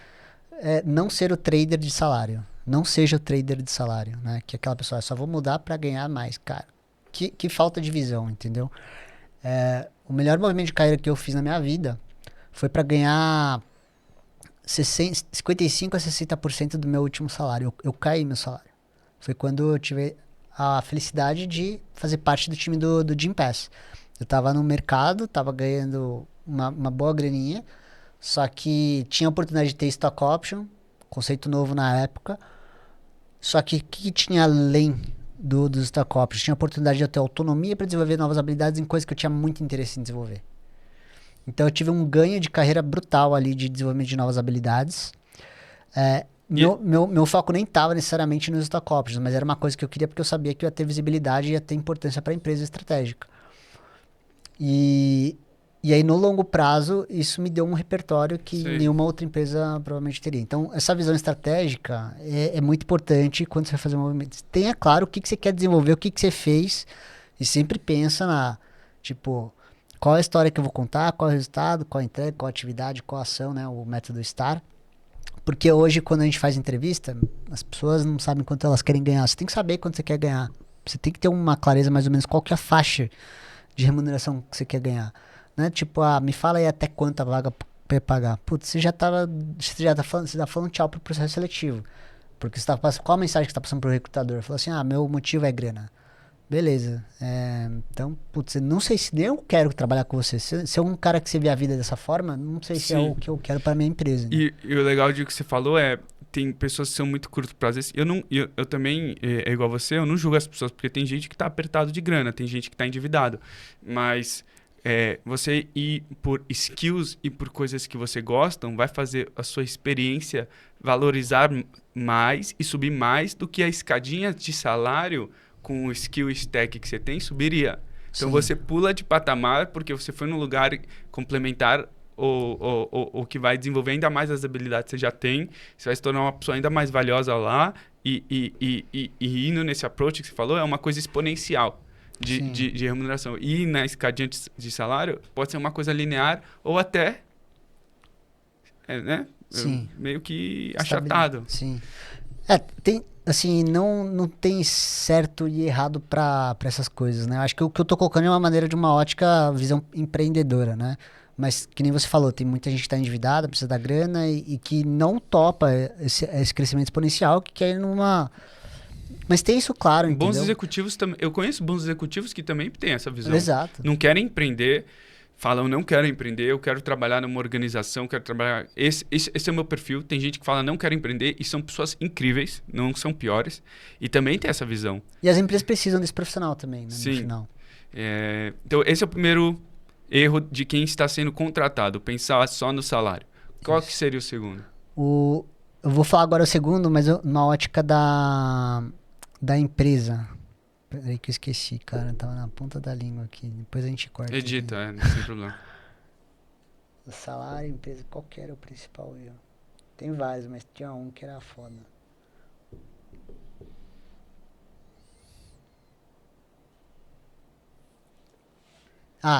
não ser o trader de salário. Não seja o trader de salário, né? Que é aquela pessoa, só vou mudar para ganhar mais, cara. Que falta de visão, entendeu? O melhor movimento de carreira que eu fiz na minha vida foi para ganhar 55% a 60% do meu último salário. Eu caí meu salário. Foi quando eu tive a felicidade de fazer parte do time do Gym Pass. Eu tava no mercado, tava ganhando uma boa graninha, só que tinha a oportunidade de ter stock option, conceito novo na época. Só que o que tinha além dos stock options? Tinha a oportunidade de eu ter autonomia para desenvolver novas habilidades em coisas que eu tinha muito interesse em desenvolver. Então eu tive um ganho de carreira brutal ali de desenvolvimento de novas habilidades. Meu foco nem estava necessariamente nos stock options, mas era uma coisa que eu queria porque eu sabia que ia ter visibilidade e ia ter importância para a empresa estratégica. E aí, no longo prazo, isso me deu um repertório que nenhuma outra empresa provavelmente teria. Então, essa visão estratégica é muito importante quando você vai fazer um movimento. Tenha claro o que você quer desenvolver, o que você fez, e sempre pensa qual é a história que eu vou contar, qual é o resultado, qual a entrega, qual a atividade, qual a ação, né, o método STAR. Porque hoje, quando a gente faz entrevista, as pessoas não sabem quanto elas querem ganhar. Você tem que saber quanto você quer ganhar. Você tem que ter uma clareza mais ou menos qual que é a faixa de remuneração que você quer ganhar. Né? Me fala aí até quanto a vaga para pagar. Putz, você tá falando tchau pro processo seletivo. Porque você tá passando, qual a mensagem que você tá passando pro recrutador? Fala assim, meu motivo é grana. Beleza. Então, putz, não sei se nem eu quero trabalhar com você. Se é um cara que você vê a vida dessa forma, não sei se é o que eu quero para minha empresa. Né? E o legal de que você falou tem pessoas que são muito curto prazo. Eu também, igual você, eu não julgo as pessoas, porque tem gente que tá apertado de grana, tem gente que tá endividado. Mas Você ir por skills e por coisas que você gostam vai fazer a sua experiência valorizar mais e subir mais do que a escadinha de salário com o skill e stack que você tem subiria. Então Sim. você pula de patamar porque você foi num lugar complementar o que vai desenvolver ainda mais as habilidades que você já tem. Você vai se tornar uma pessoa ainda mais valiosa lá e indo nesse approach que você falou, é uma coisa exponencial de remuneração. E na escadinha de salário pode ser uma coisa linear ou até né? Sim. Meio que achatado. Sim. Tem, assim, não tem certo e errado para essas coisas, né? Acho que o que eu tô colocando é uma maneira de uma ótica, visão empreendedora, né? Mas, que nem você falou, tem muita gente que está endividada, precisa da grana e que não topa esse crescimento exponencial, que quer ir numa... Mas tem isso claro, entendeu? Bons executivos também. Eu conheço bons executivos que também têm essa visão. Exato. Não querem empreender, falam, não quero empreender, eu quero trabalhar numa organização, quero trabalhar... Esse é o meu perfil. Tem gente que fala, não quero empreender, e são pessoas incríveis, não são piores. E também tem essa visão. E as empresas precisam desse profissional também, né? Sim. No final. Então, esse é o primeiro erro de quem está sendo contratado, pensar só no salário. Qual que seria o segundo? Eu vou falar agora o segundo, mas numa ótica da empresa. Peraí que eu esqueci, cara. Tava na ponta da língua aqui. Depois a gente corta. Edita, sem problema. O salário, empresa, qual que era o principal erro? Tem vários, mas tinha um que era foda.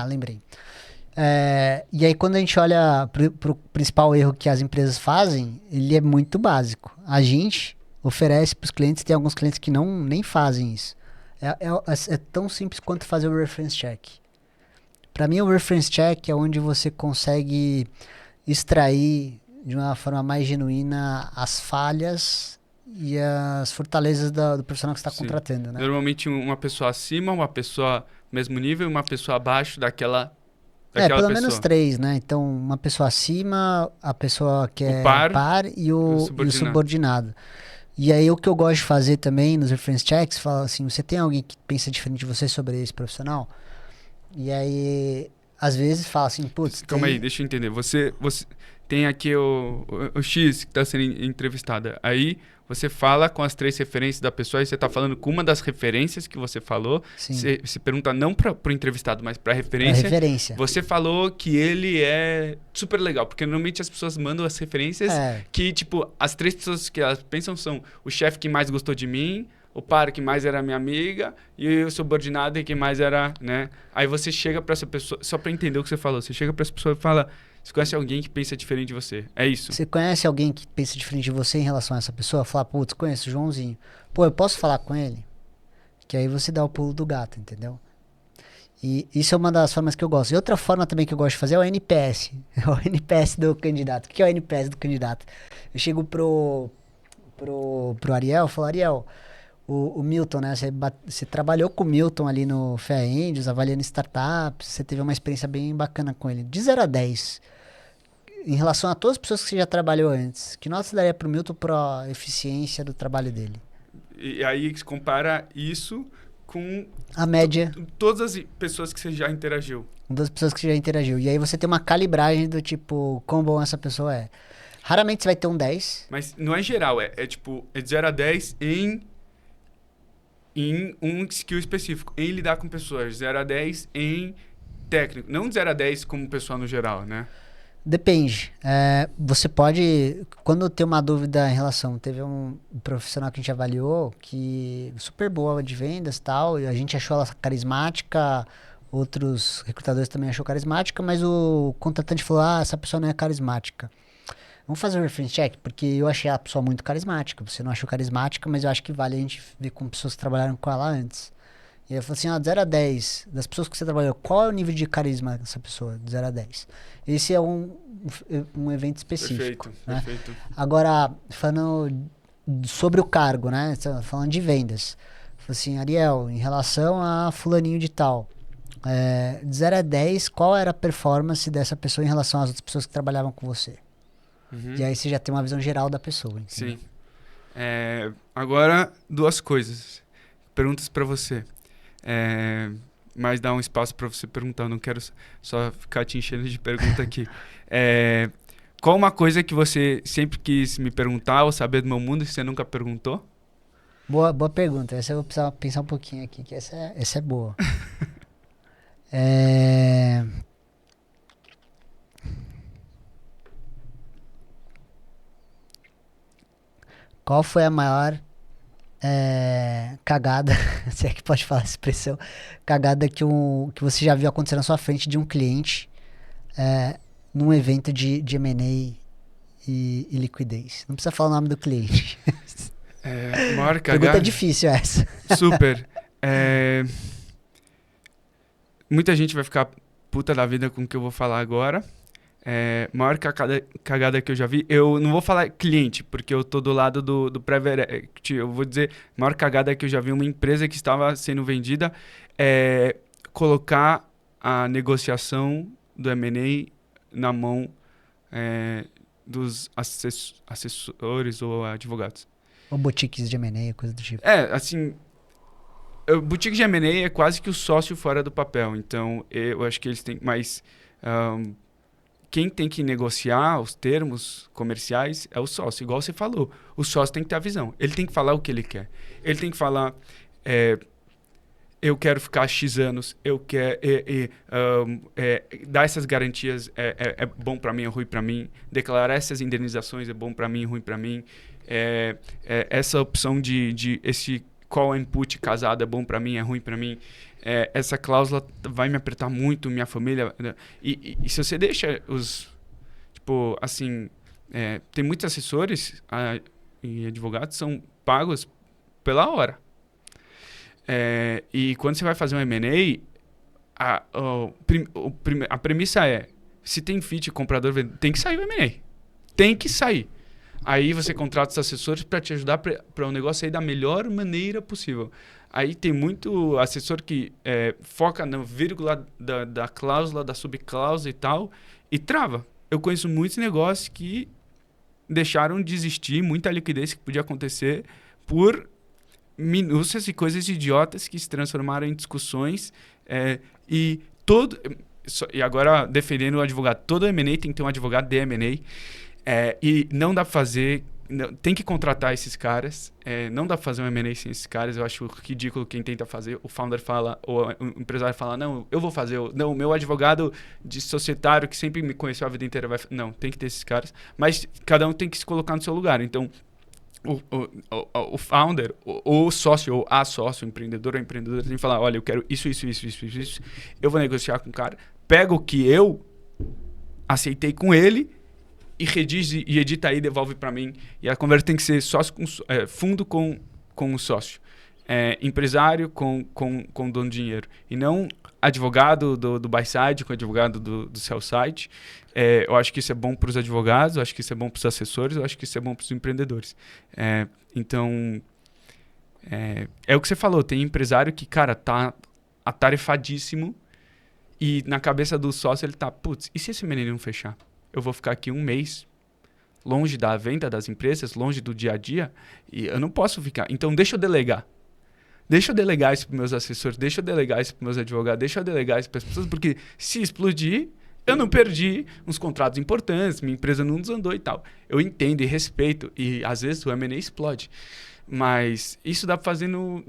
Lembrei. E aí quando a gente olha pro principal erro que as empresas fazem, ele é muito básico. A gente oferece para os clientes, tem alguns clientes que nem fazem isso. É tão simples quanto fazer o reference check. Para mim, o reference check é onde você consegue extrair de uma forma mais genuína as falhas e as fortalezas do profissional que você está contratando, né? Normalmente uma pessoa acima, uma pessoa mesmo nível e uma pessoa abaixo daquela pelo pessoa. menos 3, né? Então, uma pessoa acima, a pessoa que é par e o subordinado. E aí, o que eu gosto de fazer também nos reference checks, fala assim, você tem alguém que pensa diferente de você sobre esse profissional? E aí, às vezes, fala assim, putz... Calma aí, deixa eu entender. Você tem aqui o X que está sendo entrevistada. Aí, você fala com as 3 referências da pessoa e você está falando com uma das referências que você falou. Você pergunta não para o entrevistado, mas para a referência. Você falou que ele é super legal, porque normalmente as pessoas mandam as referências que, tipo, as 3 pessoas que elas pensam são o chefe que mais gostou de mim, o par que mais era minha amiga e o subordinado que mais era, né? Aí você chega para essa pessoa, só para entender o que você falou, você chega para essa pessoa e fala... Você conhece alguém que pensa diferente de você? É isso? Você conhece alguém que pensa diferente de você em relação a essa pessoa? Fala, putz, conheço o Joãozinho. Pô, eu posso falar com ele? Que aí você dá o pulo do gato, entendeu? E isso é uma das formas que eu gosto. E outra forma também que eu gosto de fazer é o NPS. É o NPS do candidato. O que é o NPS do candidato? Eu chego pro Ariel e falo, Ariel, o Milton, né? Você trabalhou com o Milton ali no Fair Angels, avaliando startups, você teve uma experiência bem bacana com ele. De 0 a 10, em relação a todas as pessoas que você já trabalhou antes, que nota você daria pro Milton para eficiência do trabalho dele? E aí você compara isso com... A média. Todas as pessoas que você já interagiu. Das pessoas que você já interagiu. E aí você tem uma calibragem do tipo, quão bom essa pessoa é. Raramente você vai ter um 10. Mas não é geral, tipo, é de 0 a 10 em um skill específico, em lidar com pessoas. 0 a 10 em técnico. Não de 0 a 10 como pessoa no geral, né? Depende. Você pode... Quando tem uma dúvida em relação... Teve um profissional que a gente avaliou que super boa de vendas e tal, e a gente achou ela carismática, outros recrutadores também achou carismática, mas o contratante falou, essa pessoa não é carismática. Vamos fazer um reference check, porque eu achei a pessoa muito carismática. Você não achou carismática, mas eu acho que vale a gente ver com pessoas que trabalharam com ela antes. E ele falou assim, de 0 a 10, das pessoas que você trabalhou, qual é o nível de carisma dessa pessoa, de 0 a 10? Esse é um evento específico. Perfeito. Agora, falando sobre o cargo, né? Falando de vendas. Falou assim, Ariel, em relação a fulaninho de tal, de 0 a 10, qual era a performance dessa pessoa em relação às outras pessoas que trabalhavam com você? Uhum. E aí você já tem uma visão geral da pessoa. Entendeu? Sim. Agora, 2 coisas. Perguntas para você. mas dá um espaço para você perguntar. Eu não quero só ficar te enchendo de pergunta aqui. Qual uma coisa que você sempre quis me perguntar ou saber do meu mundo e você nunca perguntou? Boa pergunta. Essa eu vou precisar pensar um pouquinho aqui, que essa é boa. É... Qual foi a maior cagada, se é que pode falar essa expressão, cagada que você já viu acontecer na sua frente de um cliente num evento de M&A e liquidez? Não precisa falar o nome do cliente. Maior cagada. Pergunta difícil essa. Super. Muita gente vai ficar puta da vida com o que eu vou falar agora. Maior cagada que eu já vi. Eu não vou falar cliente, porque eu tô do lado do Private Equity. Eu vou dizer, maior cagada que eu já vi uma empresa que estava sendo vendida colocar a negociação do M&A na mão dos assessores ou advogados. Ou boutiques de M&A, coisa do tipo. Assim, boutique de M&A é quase que o sócio fora do papel. Então, eu acho que eles têm mais... quem tem que negociar os termos comerciais é o sócio. Igual você falou, o sócio tem que ter a visão. Ele tem que falar o que ele quer. Ele tem que falar... eu quero ficar X anos, eu quero dar essas garantias é bom para mim, é ruim para mim, declarar essas indenizações é bom para mim, é ruim para mim, essa opção de esse call input casado é bom para mim, é ruim para mim, essa cláusula vai me apertar muito, minha família, e se você deixa tipo, assim, tem muitos assessores e advogados são pagos pela hora. E quando você vai fazer um M&A, a premissa é, se tem fit, comprador, tem que sair o M&A. Tem que sair. Aí você contrata os assessores para te ajudar para o negócio sair da melhor maneira possível. Aí tem muito assessor que foca na vírgula da cláusula, da subcláusula e tal, e trava. Eu conheço muitos negócios que deixaram de existir, muita liquidez que podia acontecer por minúcias e coisas idiotas que se transformaram em discussões e agora defendendo o advogado, todo M&A tem que ter um advogado de M&A e não dá pra fazer, tem que contratar esses caras, não dá pra fazer um M&A sem esses caras. Eu acho ridículo quem tenta fazer, o founder fala, ou o empresário fala, não, eu vou fazer, não, o meu advogado de societário que sempre me conheceu a vida inteira vai... Não, tem que ter esses caras, mas cada um tem que se colocar no seu lugar. Então o founder, o sócio, ou a sócio, o empreendedor ou empreendedora tem que falar, olha, eu quero isso, eu vou negociar com o cara, pega o que eu aceitei com ele e redige e edita aí, devolve para mim. E a conversa tem que ser sócio fundo com o sócio, empresário com dono de dinheiro, e não advogado do buy side com advogado do sell side. Eu acho que isso é bom para os advogados, eu acho que isso é bom para os assessores, eu acho que isso é bom para os empreendedores. Então, é o que você falou, tem empresário que, cara, tá atarefadíssimo e na cabeça do sócio ele tá, putz, e se esse menino não fechar? Eu vou ficar aqui um mês longe da venda das empresas, longe do dia a dia, e eu não posso ficar. Então, deixa eu delegar. Deixa eu delegar isso para meus assessores, deixa eu delegar isso para meus advogados, deixa eu delegar isso para as pessoas, porque se explodir, eu não perdi uns contratos importantes, minha empresa não desandou e tal. Eu entendo e respeito, e às vezes o M&A explode. Mas isso dá para fazer no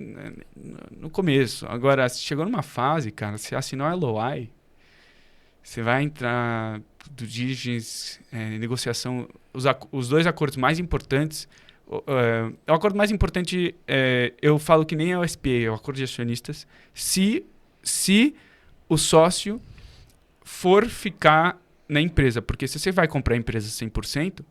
começo. Agora, se chegou numa fase, cara, você assinou a LOI, você vai entrar do diligence, negociação, os dois acordos mais importantes. O acordo mais importante, eu falo que nem é o SPA, é o acordo de acionistas. Se o sócio for ficar na empresa, porque se você vai comprar a empresa 100%,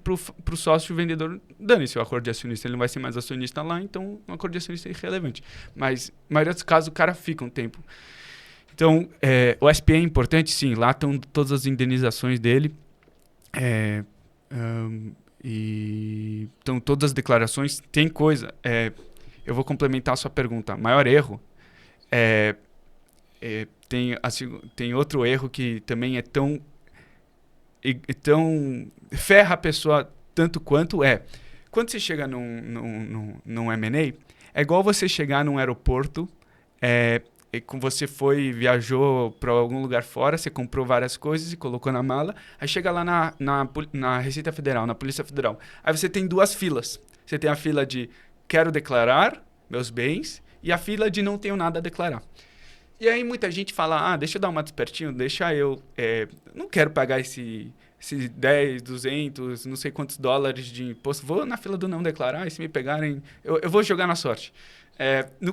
pro sócio vendedor, dane-se o acordo de acionista, ele não vai ser mais acionista lá, então o acordo de acionista é irrelevante. Mas, na maioria dos casos, o cara fica um tempo. Então, o SPA é importante, sim, lá estão todas as indenizações dele, e estão todas as declarações. Tem coisa, eu vou complementar a sua pergunta, maior erro, tem outro erro que também é tão ferra a pessoa tanto quanto quando você chega num M&A, é igual você chegar num aeroporto Você viajou para algum lugar fora, você comprou várias coisas e colocou na mala, aí chega lá na Receita Federal, na Polícia Federal. Aí você tem duas filas. Você tem a fila de quero declarar meus bens e a fila de não tenho nada a declarar. E aí muita gente fala, deixa eu dar uma despertinho, deixa eu... não quero pagar esse 10, 200, não sei quantos dólares de imposto. Vou na fila do não declarar e se me pegarem, eu vou jogar na sorte.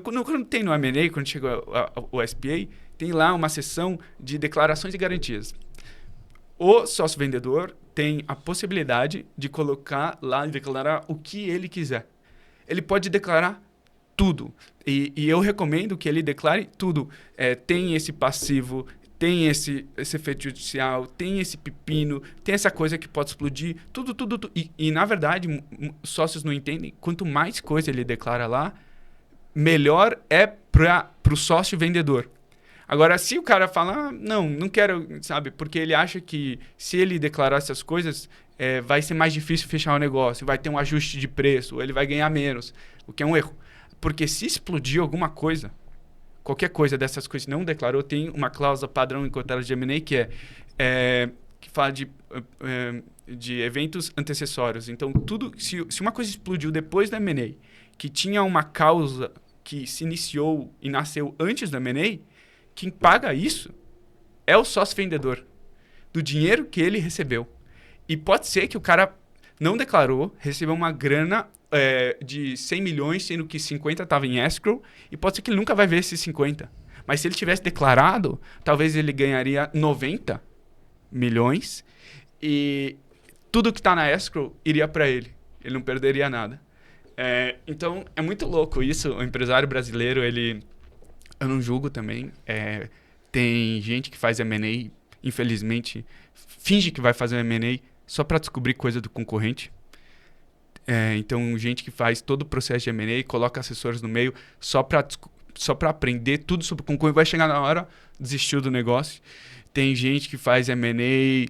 Quando tem no M&A, quando chega o SPA, tem lá uma seção de declarações e garantias. O sócio vendedor tem a possibilidade de colocar lá e declarar o que ele quiser. Ele pode declarar tudo. E eu recomendo que ele declare tudo. Tem esse passivo, tem esse efeito judicial, tem esse pepino, tem essa coisa que pode explodir, tudo. E na verdade, sócios não entendem. Quanto mais coisa ele declara lá, melhor é para o sócio vendedor. Agora, se o cara fala, não quero, sabe? Porque ele acha que se ele declarar essas coisas, vai ser mais difícil fechar o negócio, vai ter um ajuste de preço, ele vai ganhar menos, o que é um erro. Porque se explodir alguma coisa, qualquer coisa dessas coisas não declarou, tem uma cláusula padrão em contrato de M&A que fala de eventos antecessórios. Então, se uma coisa explodiu depois da M&A, que tinha uma causa que se iniciou e nasceu antes da M&A, quem paga isso é o sócio vendedor, do dinheiro que ele recebeu. E pode ser que o cara não declarou, recebeu uma grana de 100 milhões, sendo que 50 estava em escrow, e pode ser que ele nunca vai ver esses 50. Mas se ele tivesse declarado, talvez ele ganharia 90 milhões e tudo que está na escrow iria para ele. Ele não perderia nada. Então, é muito louco isso. O empresário brasileiro, eu não julgo também. Tem gente que faz M&A, infelizmente, finge que vai fazer um M&A só para descobrir coisa do concorrente. Então, gente que faz todo o processo de M&A, coloca assessores no meio só para aprender tudo sobre o concorrente. Vai chegar na hora, desistiu do negócio. Tem gente que faz M&A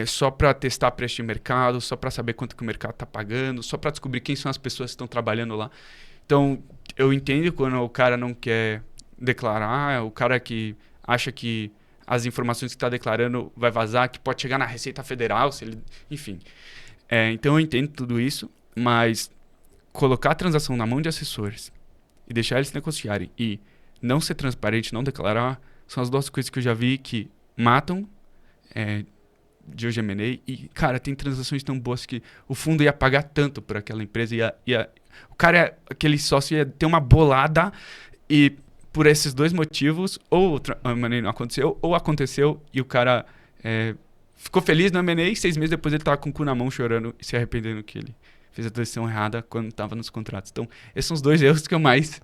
só para testar preço de mercado, só para saber quanto que o mercado está pagando, só para descobrir quem são as pessoas que estão trabalhando lá. Então, eu entendo quando o cara não quer declarar, o cara que acha que as informações que está declarando vai vazar, que pode chegar na Receita Federal, enfim. Então, eu entendo tudo isso, mas colocar a transação na mão de assessores e deixar eles negociarem e não ser transparente, não declarar, são as duas coisas que eu já vi que matam de hoje M&A. E, cara, tem transações tão boas que o fundo ia pagar tanto por aquela empresa, o cara, aquele sócio ia ter uma bolada e por esses dois motivos, ou a M&A não aconteceu, ou aconteceu e o cara ficou feliz no M&A e 6 meses depois ele tava com o cu na mão chorando e se arrependendo que ele fez a decisão errada quando estava nos contratos. Então, esses são os dois erros que eu mais...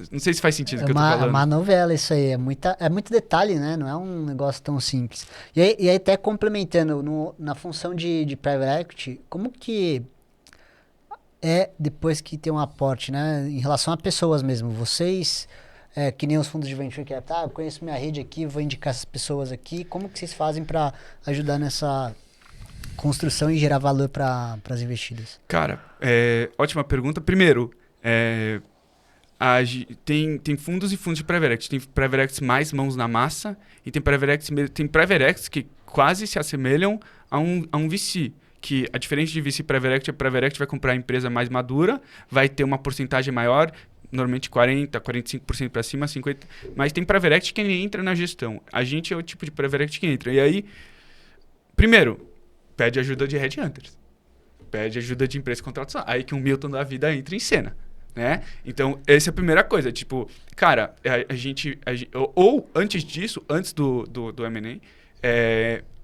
não sei se faz sentido o que eu tô falando. É uma novela isso aí, é muito detalhe, né? Não é um negócio tão simples. E aí até complementando, na função de private equity, como que depois que tem um aporte, né? Em relação a pessoas mesmo, vocês, que nem os fundos de venture capital, eu conheço minha rede aqui, vou indicar essas pessoas aqui, como que vocês fazem para ajudar nessa construção e gerar valor para as investidas? Cara, ótima pergunta. Primeiro, tem fundos e fundos de private equity. Tem private equity mais mãos na massa e tem private equity que quase se assemelham a um VC. Que a diferença de VC e private equity vai comprar a empresa mais madura, vai ter uma porcentagem maior, normalmente 40%, 45% para cima, 50%. Mas tem private equity que ele entra na gestão. A gente é o tipo de private equity que entra. E aí, primeiro, pede ajuda de headhunters. Pede ajuda de empresa de contratação. Aí que um Milton da vida entra em cena. Né? Então, essa é a primeira coisa. Tipo, cara, ou antes disso, antes do M&A,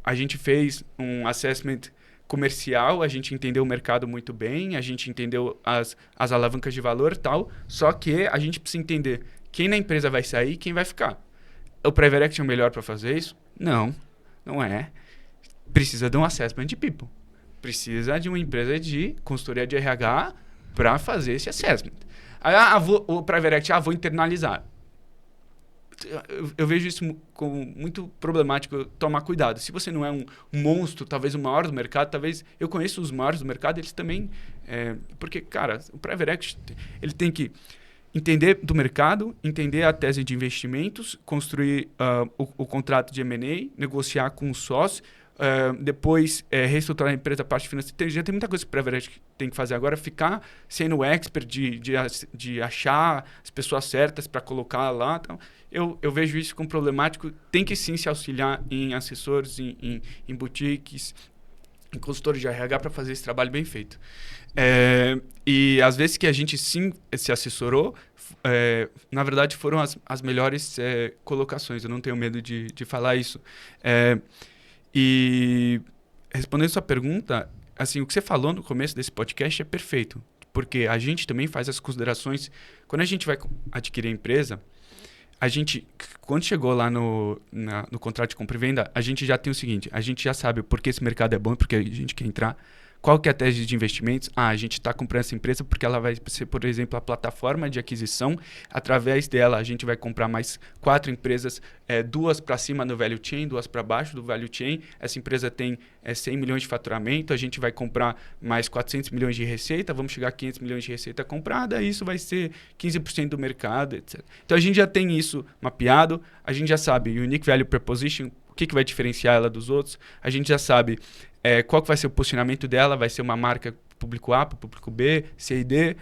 a gente fez um assessment comercial, a gente entendeu o mercado muito bem, a gente entendeu as alavancas de valor e tal, só que a gente precisa entender quem na empresa vai sair e quem vai ficar. O private equity é o melhor para fazer isso? Não, não é. Precisa de um assessment de people. Precisa de uma empresa de consultoria de RH para fazer esse assessment. O private equity, vou internalizar. Eu vejo isso como muito problemático, tomar cuidado. Se você não é um monstro, talvez o maior do mercado, talvez... Eu conheço os maiores do mercado, eles também... porque, cara, o private equity, ele tem que entender do mercado, entender a tese de investimentos, construir o contrato de M&A, negociar com o sócio, depois reestruturar a empresa, a parte financeira. Já tem muita coisa que o Private tem que fazer agora, ficar sendo o expert de achar as pessoas certas para colocar lá. Então, eu vejo isso como problemático. Tem que sim se auxiliar em assessores, em boutiques, em consultores de RH para fazer esse trabalho bem feito. E às vezes que a gente sim se assessorou, na verdade foram as melhores colocações. Eu não tenho medo de falar isso. E respondendo a sua pergunta, assim, o que você falou no começo desse podcast é perfeito, porque a gente também faz as considerações. Quando a gente vai adquirir a empresa, a gente, quando chegou lá no contrato de compra e venda, a gente já tem o seguinte: a gente já sabe por que esse mercado é bom e porque a gente quer entrar. Qual que é a tese de investimentos? A gente está comprando essa empresa porque ela vai ser, por exemplo, a plataforma de aquisição. Através dela, a gente vai comprar mais 4 empresas, 2 para cima do value chain, 2 para baixo do value chain. Essa empresa tem 100 milhões de faturamento, a gente vai comprar mais 400 milhões de receita, vamos chegar a 500 milhões de receita comprada, isso vai ser 15% do mercado, etc. Então, a gente já tem isso mapeado, a gente já sabe Unique Value Proposition, o que vai diferenciar ela dos outros, a gente já sabe qual que vai ser o posicionamento dela, vai ser uma marca público A, público B, C e D,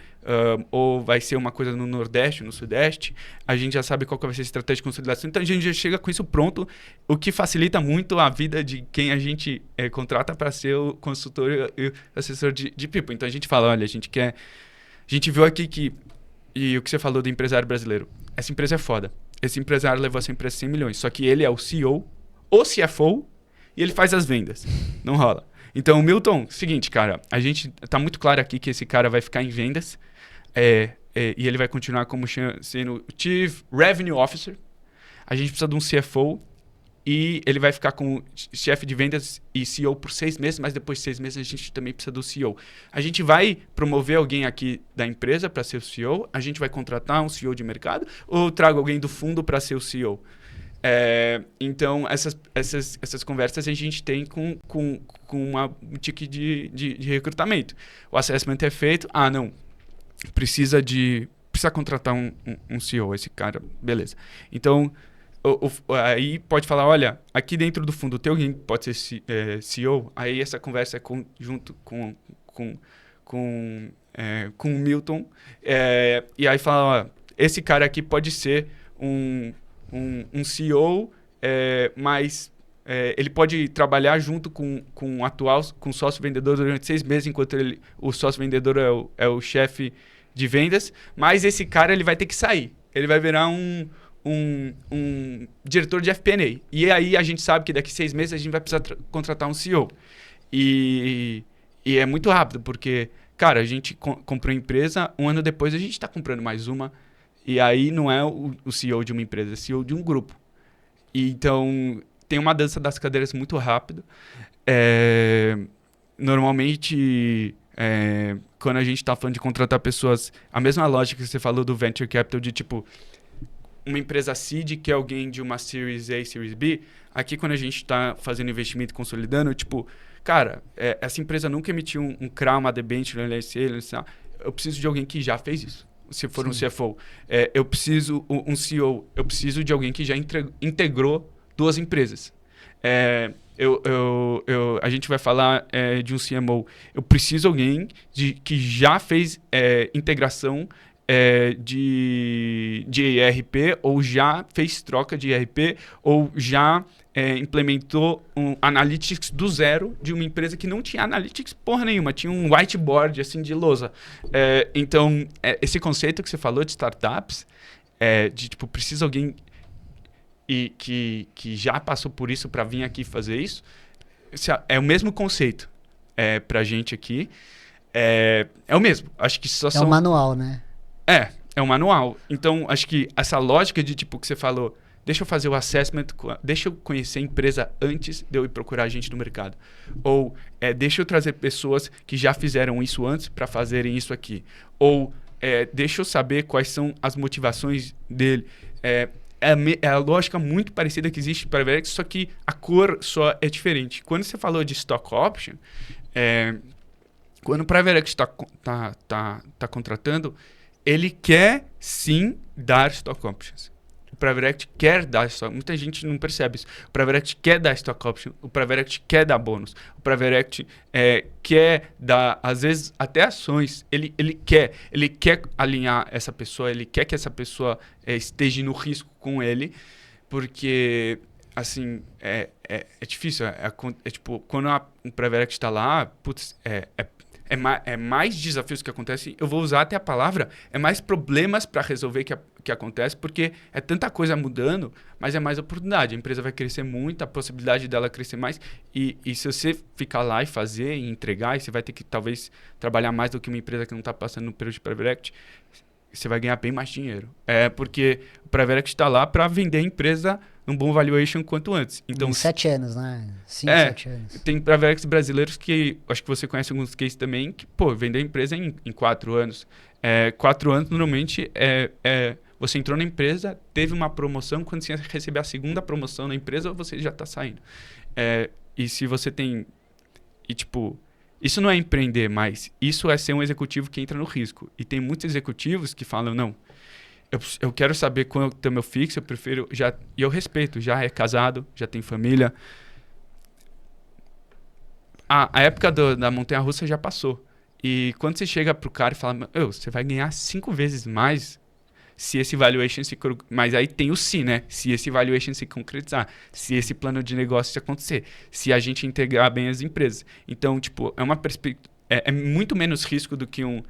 ou vai ser uma coisa no Nordeste, no Sudeste. A gente já sabe qual que vai ser a estratégia de consolidação. Então, a gente já chega com isso pronto, o que facilita muito a vida de quem a gente contrata para ser o consultor e o assessor de people. Então, a gente fala, olha, a gente viu aqui e o que você falou do empresário brasileiro, essa empresa é foda. Esse empresário levou essa empresa 100 milhões, só que ele é o CEO, o CFO, e ele faz as vendas. Não rola. Então, Milton, seguinte, cara, a gente tá muito claro aqui que esse cara vai ficar em vendas e ele vai continuar como sendo o Chief Revenue Officer. A gente precisa de um CFO e ele vai ficar como chefe de vendas e CEO por 6 meses, mas depois de 6 meses a gente também precisa do CEO. A gente vai promover alguém aqui da empresa para ser o CEO, a gente vai contratar um CEO de mercado ou trago alguém do fundo para ser o CEO? Então, essas conversas a gente tem com uma boutique de recrutamento. O assessment é feito. Não, precisa contratar um CEO, esse cara, beleza. Então, aí pode falar, olha, aqui dentro do fundo tem alguém que pode ser CEO, aí essa conversa é junto com o Milton, e aí fala, ó, esse cara aqui pode ser um CEO, mas ele pode trabalhar junto com o sócio vendedor durante 6 meses, enquanto o sócio vendedor é o chefe de vendas, mas esse cara ele vai ter que sair. Ele vai virar um diretor de FP&A. E aí a gente sabe que daqui 6 meses a gente vai precisar contratar um CEO. E é muito rápido, porque, cara, a gente comprou a empresa, 1 ano depois a gente está comprando mais uma. E aí não é o CEO de uma empresa, é o CEO de um grupo. E então, tem uma dança das cadeiras muito rápido. Normalmente, quando a gente está falando de contratar pessoas, a mesma lógica que você falou do Venture Capital, de tipo, uma empresa seed, que é alguém de uma Series A, Series B, aqui quando a gente está fazendo investimento e consolidando, tipo, cara, essa empresa nunca emitiu um CRA, uma debenture, um LLC, eu preciso de alguém que já fez isso. Se for um CFO, eu preciso um CEO, eu preciso de alguém que já integrou 2 empresas. A gente vai falar de um CMO. Eu preciso de alguém que já fez integração de ERP, ou já fez troca de ERP, ou já implementou um Analytics do zero de uma empresa que não tinha Analytics porra nenhuma, tinha um whiteboard assim de lousa. Então, esse conceito que você falou de startups, de tipo, precisa alguém que já passou por isso para vir aqui fazer isso, é o mesmo conceito pra gente aqui. É o mesmo. Acho que só são... um manual, né? É um manual. Então, acho que essa lógica de tipo que você falou, deixa eu fazer o assessment, deixa eu conhecer a empresa antes de eu ir procurar gente no mercado. Ou deixa eu trazer pessoas que já fizeram isso antes para fazerem isso aqui. Ou deixa eu saber quais são as motivações dele. É a lógica muito parecida que existe para Private Equity, só que a cor só é diferente. Quando você falou de stock option, quando o Private Equity está contratando, ele quer sim dar stock options. O Private Equity quer dar stock. Muita gente não percebe isso. O Private Equity quer dar stock option. O Private Equity quer dar bônus. O Private Equity quer dar, às vezes, até ações. Ele quer alinhar essa pessoa. Ele quer que essa pessoa esteja no risco com ele. Porque, assim, é difícil. Tipo, quando um Private Equity está lá, putz, é mais desafios que acontecem. Eu vou usar até a palavra, é mais problemas para resolver que acontece, porque é tanta coisa mudando, mas é mais oportunidade. A empresa vai crescer muito, a possibilidade dela crescer mais. E se você ficar lá e fazer e entregar, e você vai ter que talvez trabalhar mais do que uma empresa que não está passando no período de Private Equity, você vai ganhar bem mais dinheiro. Porque o Private Equity está lá para vender a empresa num bom valuation quanto antes. Então, em 7 anos, né? 5, 7 anos. Tem Private Equity brasileiros que, acho que você conhece alguns cases também, que, vender a empresa em 4 anos. 4 anos, normalmente, você entrou na empresa, teve uma promoção, quando você receber a segunda promoção na empresa, você já está saindo. E se você tem... E, tipo... Isso não é empreender mais. Isso é ser um executivo que entra no risco. E tem muitos executivos que falam, não, eu quero saber quanto é o meu fixo, eu prefiro... E eu respeito, já é casado, já tem família. A época da montanha-russa já passou. E quando você chega pro cara e fala, você vai ganhar 5 vezes mais se esse valuation se... Mas aí tem o se, né? Se esse valuation se concretizar, se esse plano de negócio acontecer, se a gente integrar bem as empresas. Então, tipo, é uma perspectiva... É muito menos risco do que um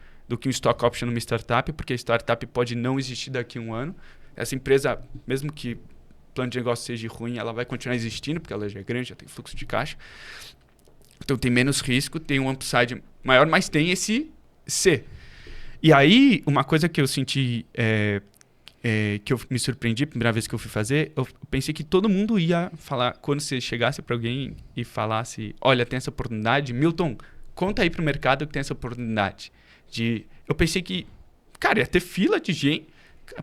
stock option numa startup, porque a startup pode não existir daqui a um ano. Essa empresa, mesmo que o plano de negócio seja ruim, ela vai continuar existindo, porque ela já é grande, já tem fluxo de caixa. Então tem menos risco, tem um upside maior, mas tem esse C. E aí, uma coisa que eu senti, que eu me surpreendi a primeira vez que eu fui fazer, eu pensei que todo mundo ia falar, quando você chegasse para alguém e falasse, olha, tem essa oportunidade, Milton, conta aí pro mercado que tem essa oportunidade. Eu pensei que, cara, ia ter fila de gente,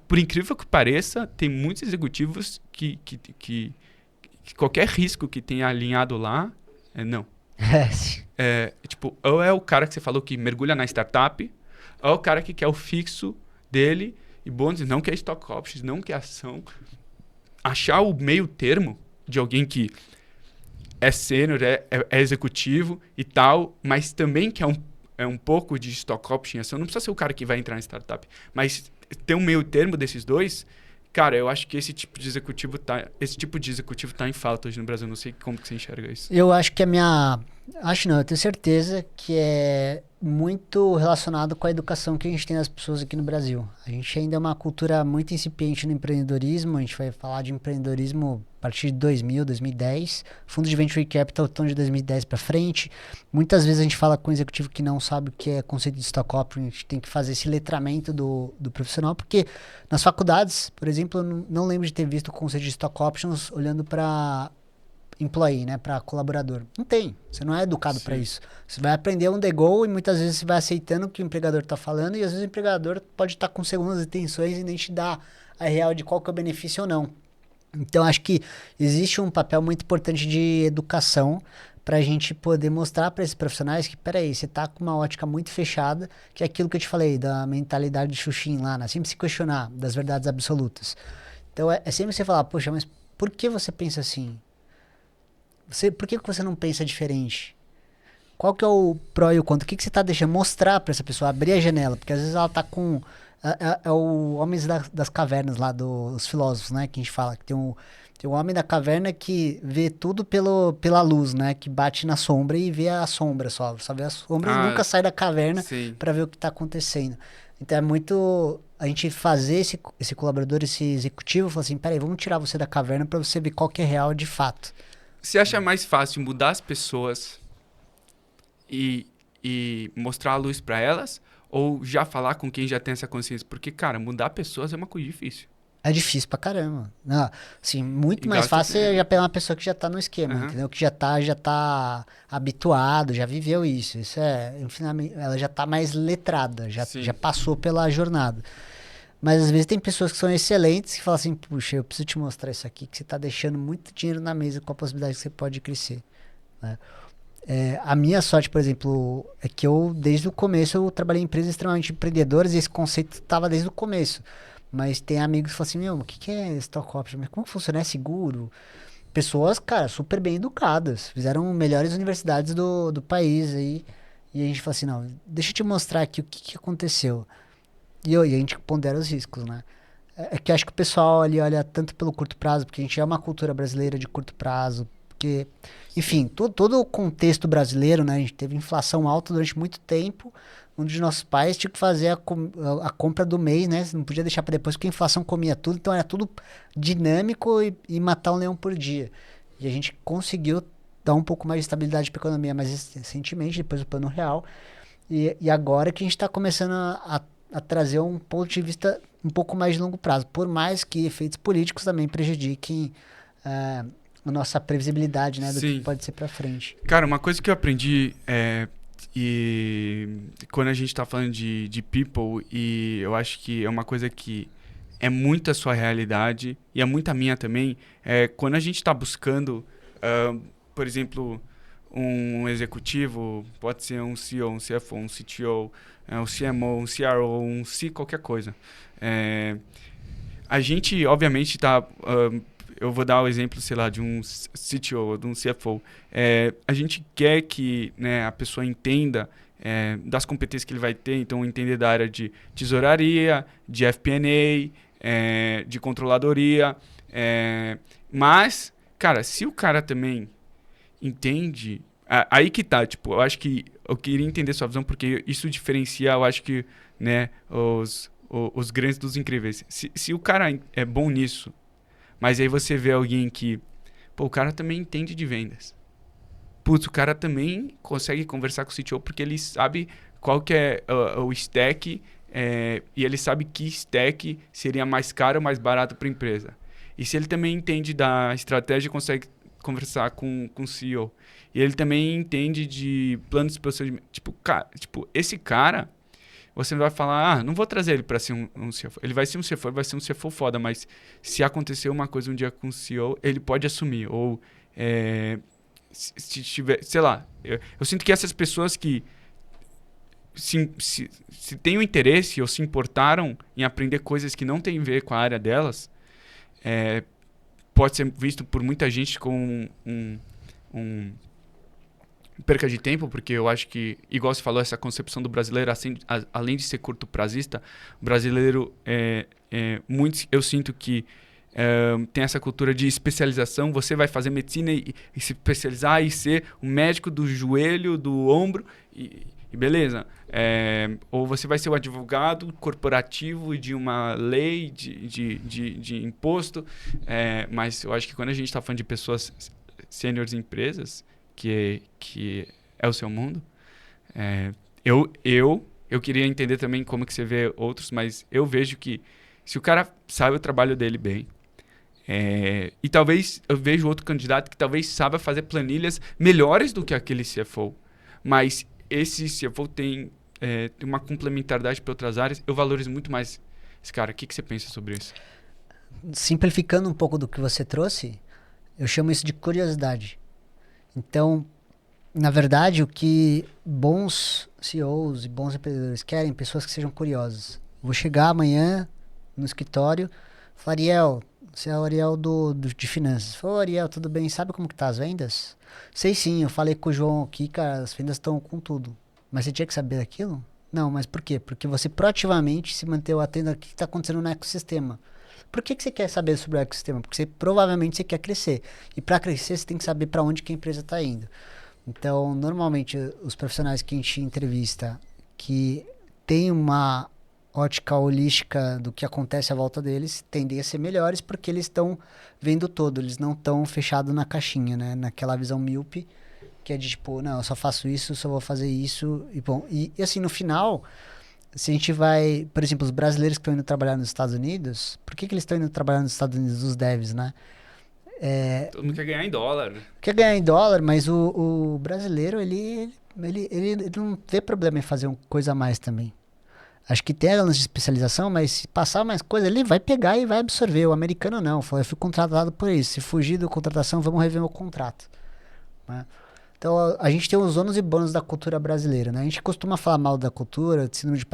por incrível que pareça, tem muitos executivos que qualquer risco que tenha alinhado lá, não. Tipo, ou é o cara que você falou que mergulha na startup, ou é o cara que quer o fixo dele e bônus, não quer stock options, não quer ação. Achar o meio termo de alguém que é sênior, é executivo e tal, mas também quer um pouco de stock option e ação. Não precisa ser o cara que vai entrar na startup, mas ter um meio termo desses dois, cara, eu acho que esse tipo de executivo tá em falta hoje no Brasil. Não sei como que você enxerga isso. Eu acho que eu tenho certeza que é muito relacionado com a educação que a gente tem das pessoas aqui no Brasil. A gente ainda é uma cultura muito incipiente no empreendedorismo. A gente vai falar de empreendedorismo a partir de 2000, 2010. Fundos de Venture Capital estão de 2010 para frente. Muitas vezes a gente fala com um executivo que não sabe o que é conceito de stock option. A gente tem que fazer esse letramento do profissional, porque nas faculdades, por exemplo, eu não lembro de ter visto o conceito de stock options olhando para employee, né, para colaborador. Não tem. Você não é educado para isso. Você vai aprender on the go e muitas vezes você vai aceitando o que o empregador está falando e às vezes o empregador pode estar com segundas intenções e nem te dar a real de qual que é o benefício ou não. Então, acho que existe um papel muito importante de educação para a gente poder mostrar para esses profissionais que, peraí, você está com uma ótica muito fechada, que é aquilo que eu te falei, da mentalidade de Xuxim lá, né? Sempre se questionar das verdades absolutas. Então, é sempre você falar, poxa, mas por que você pensa assim? Por que você não pensa diferente? Qual que é o pró e o contra? O que você está deixando? Mostrar para essa pessoa, abrir a janela, porque às vezes ela está com... É o Homens das Cavernas lá, dos filósofos, né? Que a gente fala, que tem um homem da caverna que vê tudo pela luz, né? Que bate na sombra e vê a sombra só vê a sombra e nunca sai da caverna para ver o que está acontecendo. Então é muito... A gente fazer esse colaborador, esse executivo, falar assim, peraí, vamos tirar você da caverna para você ver qual que é real de fato. Você acha mais fácil mudar as pessoas e mostrar a luz para elas? Ou já falar com quem já tem essa consciência? Porque, cara, mudar pessoas é uma coisa difícil. É difícil pra caramba. Não, assim, muito mais fácil é já pegar uma pessoa que já tá no esquema, entendeu? Que já tá habituado, já viveu isso. Isso ela já tá mais letrada, já passou pela jornada. Mas às vezes tem pessoas que são excelentes que falam assim, puxa, eu preciso te mostrar isso aqui, que você tá deixando muito dinheiro na mesa com a possibilidade que você pode crescer, né? A minha sorte, por exemplo, é que eu, desde o começo, eu trabalhei em empresas extremamente empreendedoras e esse conceito estava desde o começo. Mas tem amigos que falam assim, meu, o que que é stock option? Mas como funciona? É seguro? Pessoas, cara, super bem educadas. Fizeram melhores universidades do país aí. E a gente fala assim, não, deixa eu te mostrar aqui o que que aconteceu. E a gente pondera os riscos, né? É que eu acho que o pessoal ali olha tanto pelo curto prazo, porque a gente é uma cultura brasileira de curto prazo, porque, enfim, todo o contexto brasileiro, né? A gente teve inflação alta durante muito tempo, um dos nossos pais tinha que fazer a compra do mês, né? Não podia deixar para depois, porque a inflação comia tudo, então era tudo dinâmico e matar um leão por dia. E a gente conseguiu dar um pouco mais de estabilidade para a economia mais recentemente, depois do Plano Real, e agora que a gente está começando a trazer um ponto de vista um pouco mais de longo prazo, por mais que efeitos políticos também prejudiquem a nossa previsibilidade, né, do que Sim. pode ser para frente. Cara, uma coisa que eu aprendi e quando a gente tá falando de people, e eu acho que é uma coisa que é muito a sua realidade e é muito a minha também, quando a gente tá buscando, por exemplo, um executivo, pode ser um CEO, um CFO, um CTO, um CMO, um CRO, um C, qualquer coisa. A gente, obviamente, tá. Eu vou dar o exemplo, sei lá, de um CTO, de um CFO. A gente quer que, né, a pessoa entenda das competências que ele vai ter, então entender da área de tesouraria, de FP&A, de controladoria. Mas, cara, se o cara também entende. Aí que tá, tipo, eu acho que eu queria entender sua visão, porque isso diferencia, eu acho que, né, os grandes dos incríveis. Se o cara é bom nisso, mas aí você vê alguém que, pô, o cara também entende de vendas. Putz, o cara também consegue conversar com o CTO porque ele sabe qual que é o stack e ele sabe que stack seria mais caro ou mais barato para a empresa. E se ele também entende da estratégia, consegue conversar com o CEO. E ele também entende de planos de procedimento. Tipo, esse cara, você vai falar, não vou trazer ele para ser um CFO. Ele vai ser um CFO, vai ser um CFO foda, mas se acontecer uma coisa um dia com o CEO, ele pode assumir. Ou se tiver, sei lá, eu sinto que essas pessoas que se têm o interesse ou se importaram em aprender coisas que não têm a ver com a área delas, pode ser visto por muita gente como um perca de tempo, porque eu acho que, igual você falou, essa concepção do brasileiro, assim, além de ser curto prazista, o brasileiro eu sinto que tem essa cultura de especialização. Você vai fazer medicina e se especializar e ser um médico do joelho, do ombro e beleza. Ou você vai ser o advogado corporativo de uma lei de imposto. Mas eu acho que quando a gente está falando de pessoas sêniores em empresas, que é o seu mundo, eu queria entender também como que você vê outros, mas eu vejo que se o cara sabe o trabalho dele bem, e talvez eu vejo outro candidato que talvez saiba fazer planilhas melhores do que aquele CFO, mas esse CFO tem uma complementaridade para outras áreas, eu valorizo muito mais esse cara. O que você pensa sobre isso? Simplificando um pouco do que você trouxe, eu chamo isso de curiosidade. Então, na verdade, o que bons CEOs e bons empreendedores querem, pessoas que sejam curiosas. Vou chegar amanhã no escritório, falar, Ariel, você é o Ariel de finanças. Ô, Ariel, tudo bem? Sabe como que tá as vendas? Sei sim, eu falei com o João aqui, cara, as vendas estão com tudo. Mas você tinha que saber daquilo? Não, mas por quê? Porque você proativamente se manteve atento ao que está acontecendo no ecossistema. Por que você quer saber sobre o ecossistema? Porque provavelmente você quer crescer. E para crescer, você tem que saber para onde que a empresa está indo. Então, normalmente, os profissionais que a gente entrevista que tem uma ótica holística do que acontece à volta deles tendem a ser melhores porque eles estão vendo todo, eles não estão fechados na caixinha, né? Naquela visão míope que é de tipo, não, eu só faço isso, só vou fazer isso. E bom, e assim, no final, se a gente vai, por exemplo, os brasileiros que estão indo trabalhar nos Estados Unidos, por que eles estão indo trabalhar nos Estados Unidos, os devs, né? Todo mundo quer ganhar em dólar. Quer ganhar em dólar, mas o brasileiro, ele não vê problema em fazer uma coisa a mais também. Acho que tem a lance de especialização, mas se passar mais coisa, ele vai pegar e vai absorver. O americano não, eu fui contratado por isso. Se fugir da contratação, vamos rever meu contrato. Né? Então, a gente tem os ônus e bônus da cultura brasileira, né? A gente costuma falar mal da cultura, de síndrome de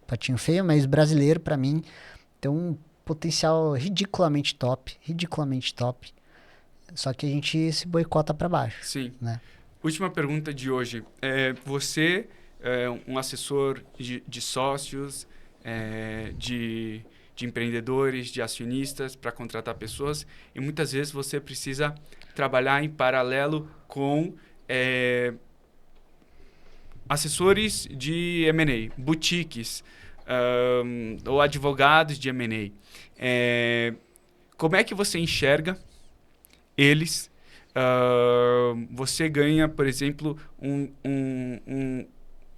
patinho feio, mas brasileiro, para mim, tem um potencial ridiculamente top, ridiculamente top. Só que a gente se boicota para baixo. Sim. Né? Última pergunta de hoje. Você é um assessor de sócios, de empreendedores, de acionistas para contratar pessoas e muitas vezes você precisa trabalhar em paralelo com assessores de M&A, boutiques ou advogados de M&A. Como é que você enxerga eles? Você ganha, por exemplo,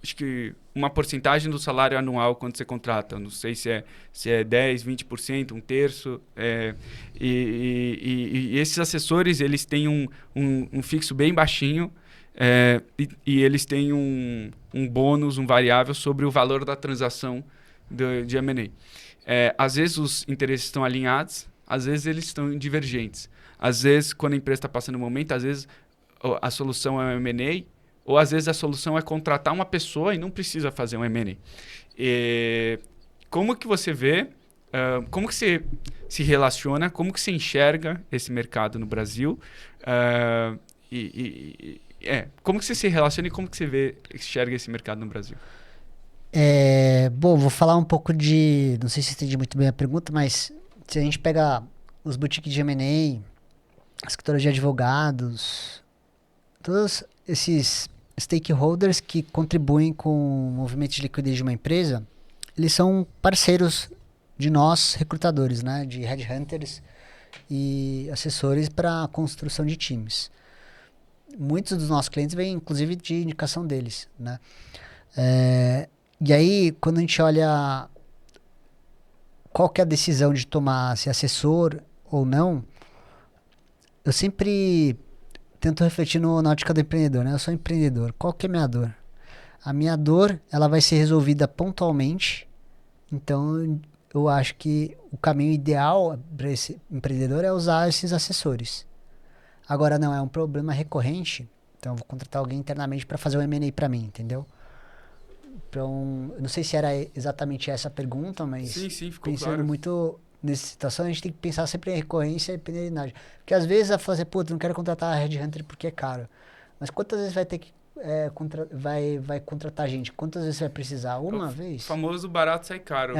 acho que uma porcentagem do salário anual quando você contrata. Não sei se é 10%, 20%, um terço. E esses assessores, eles têm um fixo bem baixinho e eles têm um bônus, um variável sobre o valor da transação de M&A. Às vezes os interesses estão alinhados, às vezes eles estão divergentes. Às vezes, quando a empresa está passando um momento, às vezes a solução é um M&A, ou às vezes a solução é contratar uma pessoa e não precisa fazer um M&A. Como que você vê, como que você se relaciona, como que você enxerga esse mercado no Brasil? Como que você se relaciona e como que você enxerga esse mercado no Brasil? Bom, vou falar um pouco não sei se entendi muito bem a pergunta, mas se a gente pega os boutiques de M&A, as escritórias de advogados, todos esses stakeholders que contribuem com o movimento de liquidez de uma empresa, eles são parceiros de nós, recrutadores, né? De headhunters e assessores para a construção de times. Muitos dos nossos clientes vêm, inclusive, de indicação deles, né? E aí, quando a gente olha qual que é a decisão de tomar se assessor ou não, eu sempre tento refletir na ótica do empreendedor, né? Eu sou empreendedor. Qual que é a minha dor? A minha dor, ela vai ser resolvida pontualmente. Então, eu acho que o caminho ideal para esse empreendedor é usar esses assessores. Agora, não, é um problema recorrente. Então, eu vou contratar alguém internamente para fazer o M&A para mim, entendeu? Então, eu não sei se era exatamente essa a pergunta, mas sim, ficou pensando claro. muito nessa situação, a gente tem que pensar sempre em recorrência e perenidade. Porque às vezes a fazer, puta, não quero contratar a Red Hunter porque é caro. Mas quantas vezes vai ter que vai contratar gente? Quantas vezes você vai precisar? Uma vez? O famoso barato sai caro.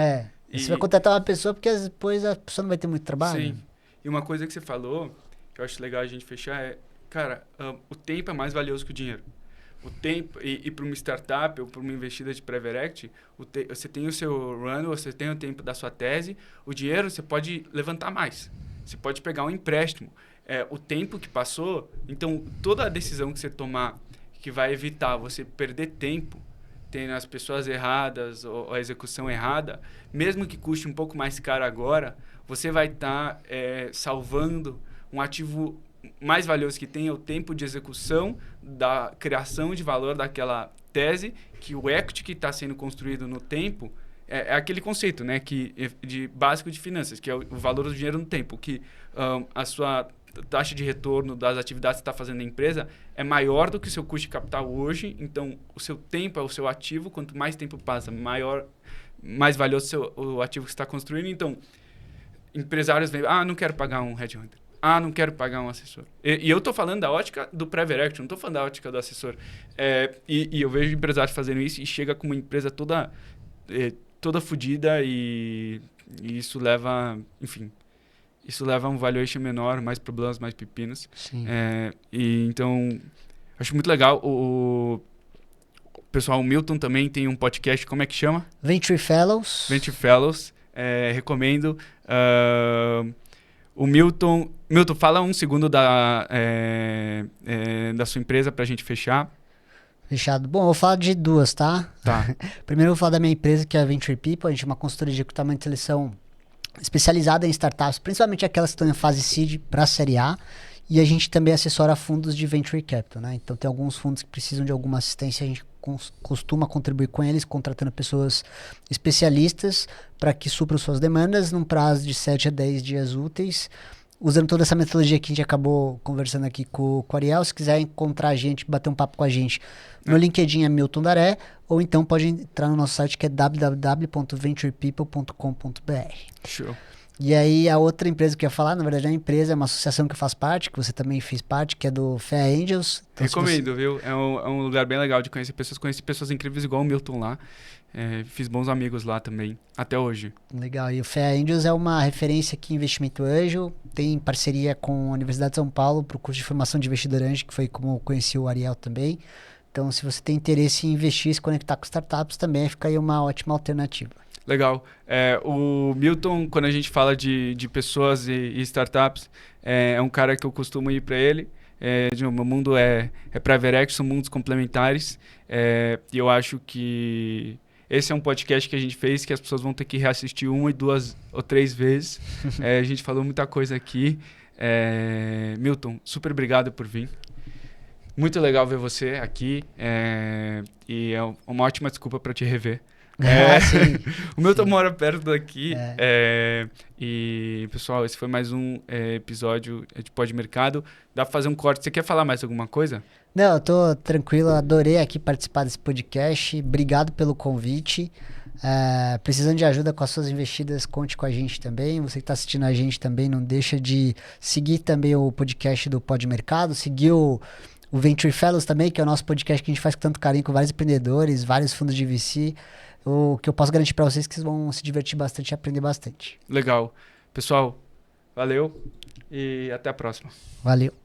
Você vai contratar uma pessoa porque depois a pessoa não vai ter muito trabalho. Sim. E uma coisa que você falou, que eu acho legal a gente fechar cara, o tempo é mais valioso que o dinheiro. O tempo, e para uma startup ou para uma investida de Private Equity, você tem o seu run, você tem o tempo da sua tese, o dinheiro você pode levantar mais. Você pode pegar um empréstimo. O tempo que passou, então toda a decisão que você tomar que vai evitar você perder tempo, tendo as pessoas erradas ou a execução errada, mesmo que custe um pouco mais caro agora, você vai estar salvando um ativo mais valioso que tem, é o tempo de execução da criação de valor daquela tese, que o equity que está sendo construído no tempo é aquele conceito, né, de básico de finanças, que é o valor do dinheiro no tempo, que a sua taxa de retorno das atividades que você está fazendo na empresa é maior do que o seu custo de capital hoje, então o seu tempo é o seu ativo, quanto mais tempo passa, mais valioso o ativo que você está construindo. Então, empresários veem, não quero pagar um headhunter. Não quero pagar um assessor. E eu estou falando da ótica do Private Equity, não estou falando da ótica do assessor. E eu vejo empresários fazendo isso e chega com uma empresa toda fodida e isso leva, enfim, isso leva a um valuation menor, mais problemas, mais pepinos. Sim. E então, acho muito legal. O pessoal, o Milton também tem um podcast, como é que chama? Venture Fellows. Venture Fellows. Recomendo. O Milton, fala um segundo da sua empresa para a gente fechar. Fechado. Bom, eu vou falar de duas, tá? Tá. Primeiro eu vou falar da minha empresa, que é a Venture People. A gente é uma consultoria de recrutamento de seleção especializada em startups, principalmente aquelas que estão em fase seed para a série A. E a gente também assessora fundos de Venture Capital, né? Então tem alguns fundos que precisam de alguma assistência, a gente costuma contribuir com eles, contratando pessoas especialistas para que supram suas demandas num prazo de 7 a 10 dias úteis. usando toda essa metodologia que a gente acabou conversando aqui com o Ariel, se quiser encontrar a gente, bater um papo com a gente, no LinkedIn é Milton Daré, ou então pode entrar no nosso site que é www.venturepeople.com.br. Show. E aí a outra empresa que eu ia falar, na verdade é uma empresa, é uma associação que eu faço parte, que você também fez parte, que é do Fair Angels. Então, Recomendo, viu? É um lugar bem legal de conhecer pessoas. Conheci pessoas incríveis igual o Milton lá. Fiz bons amigos lá também, até hoje. Legal. E o Fair Angels é uma referência aqui em investimento anjo. Tem parceria com a Universidade de São Paulo para o curso de formação de investidor anjo, que foi como eu conheci o Ariel também. Então, se você tem interesse em investir e se conectar com startups, também fica aí uma ótima alternativa. Legal. O Milton, quando a gente fala de pessoas e startups, é um cara que eu costumo ir para ele. O meu mundo é Private Equity, são mundos complementares. E eu acho que esse é um podcast que a gente fez que as pessoas vão ter que reassistir 1, 2 ou 3 vezes. A gente falou muita coisa aqui. Milton, super obrigado por vir. Muito legal ver você aqui. E é uma ótima desculpa para te rever. Sim, o Milton mora perto daqui. E, pessoal, esse foi mais um episódio de Pod Mercado. Dá pra fazer um corte. Você quer falar mais alguma coisa? Não, eu tô tranquilo. Adorei aqui participar desse podcast. Obrigado pelo convite. Precisando de ajuda com as suas investidas, conte com a gente também. Você que está assistindo a gente também, não deixa de seguir também o podcast do Pod Mercado. Seguir o Venture Fellows também, que é o nosso podcast que a gente faz com tanto carinho com vários empreendedores, vários fundos de VC. O que eu posso garantir para vocês é que vocês vão se divertir bastante e aprender bastante. Legal. Pessoal, valeu e até a próxima. Valeu.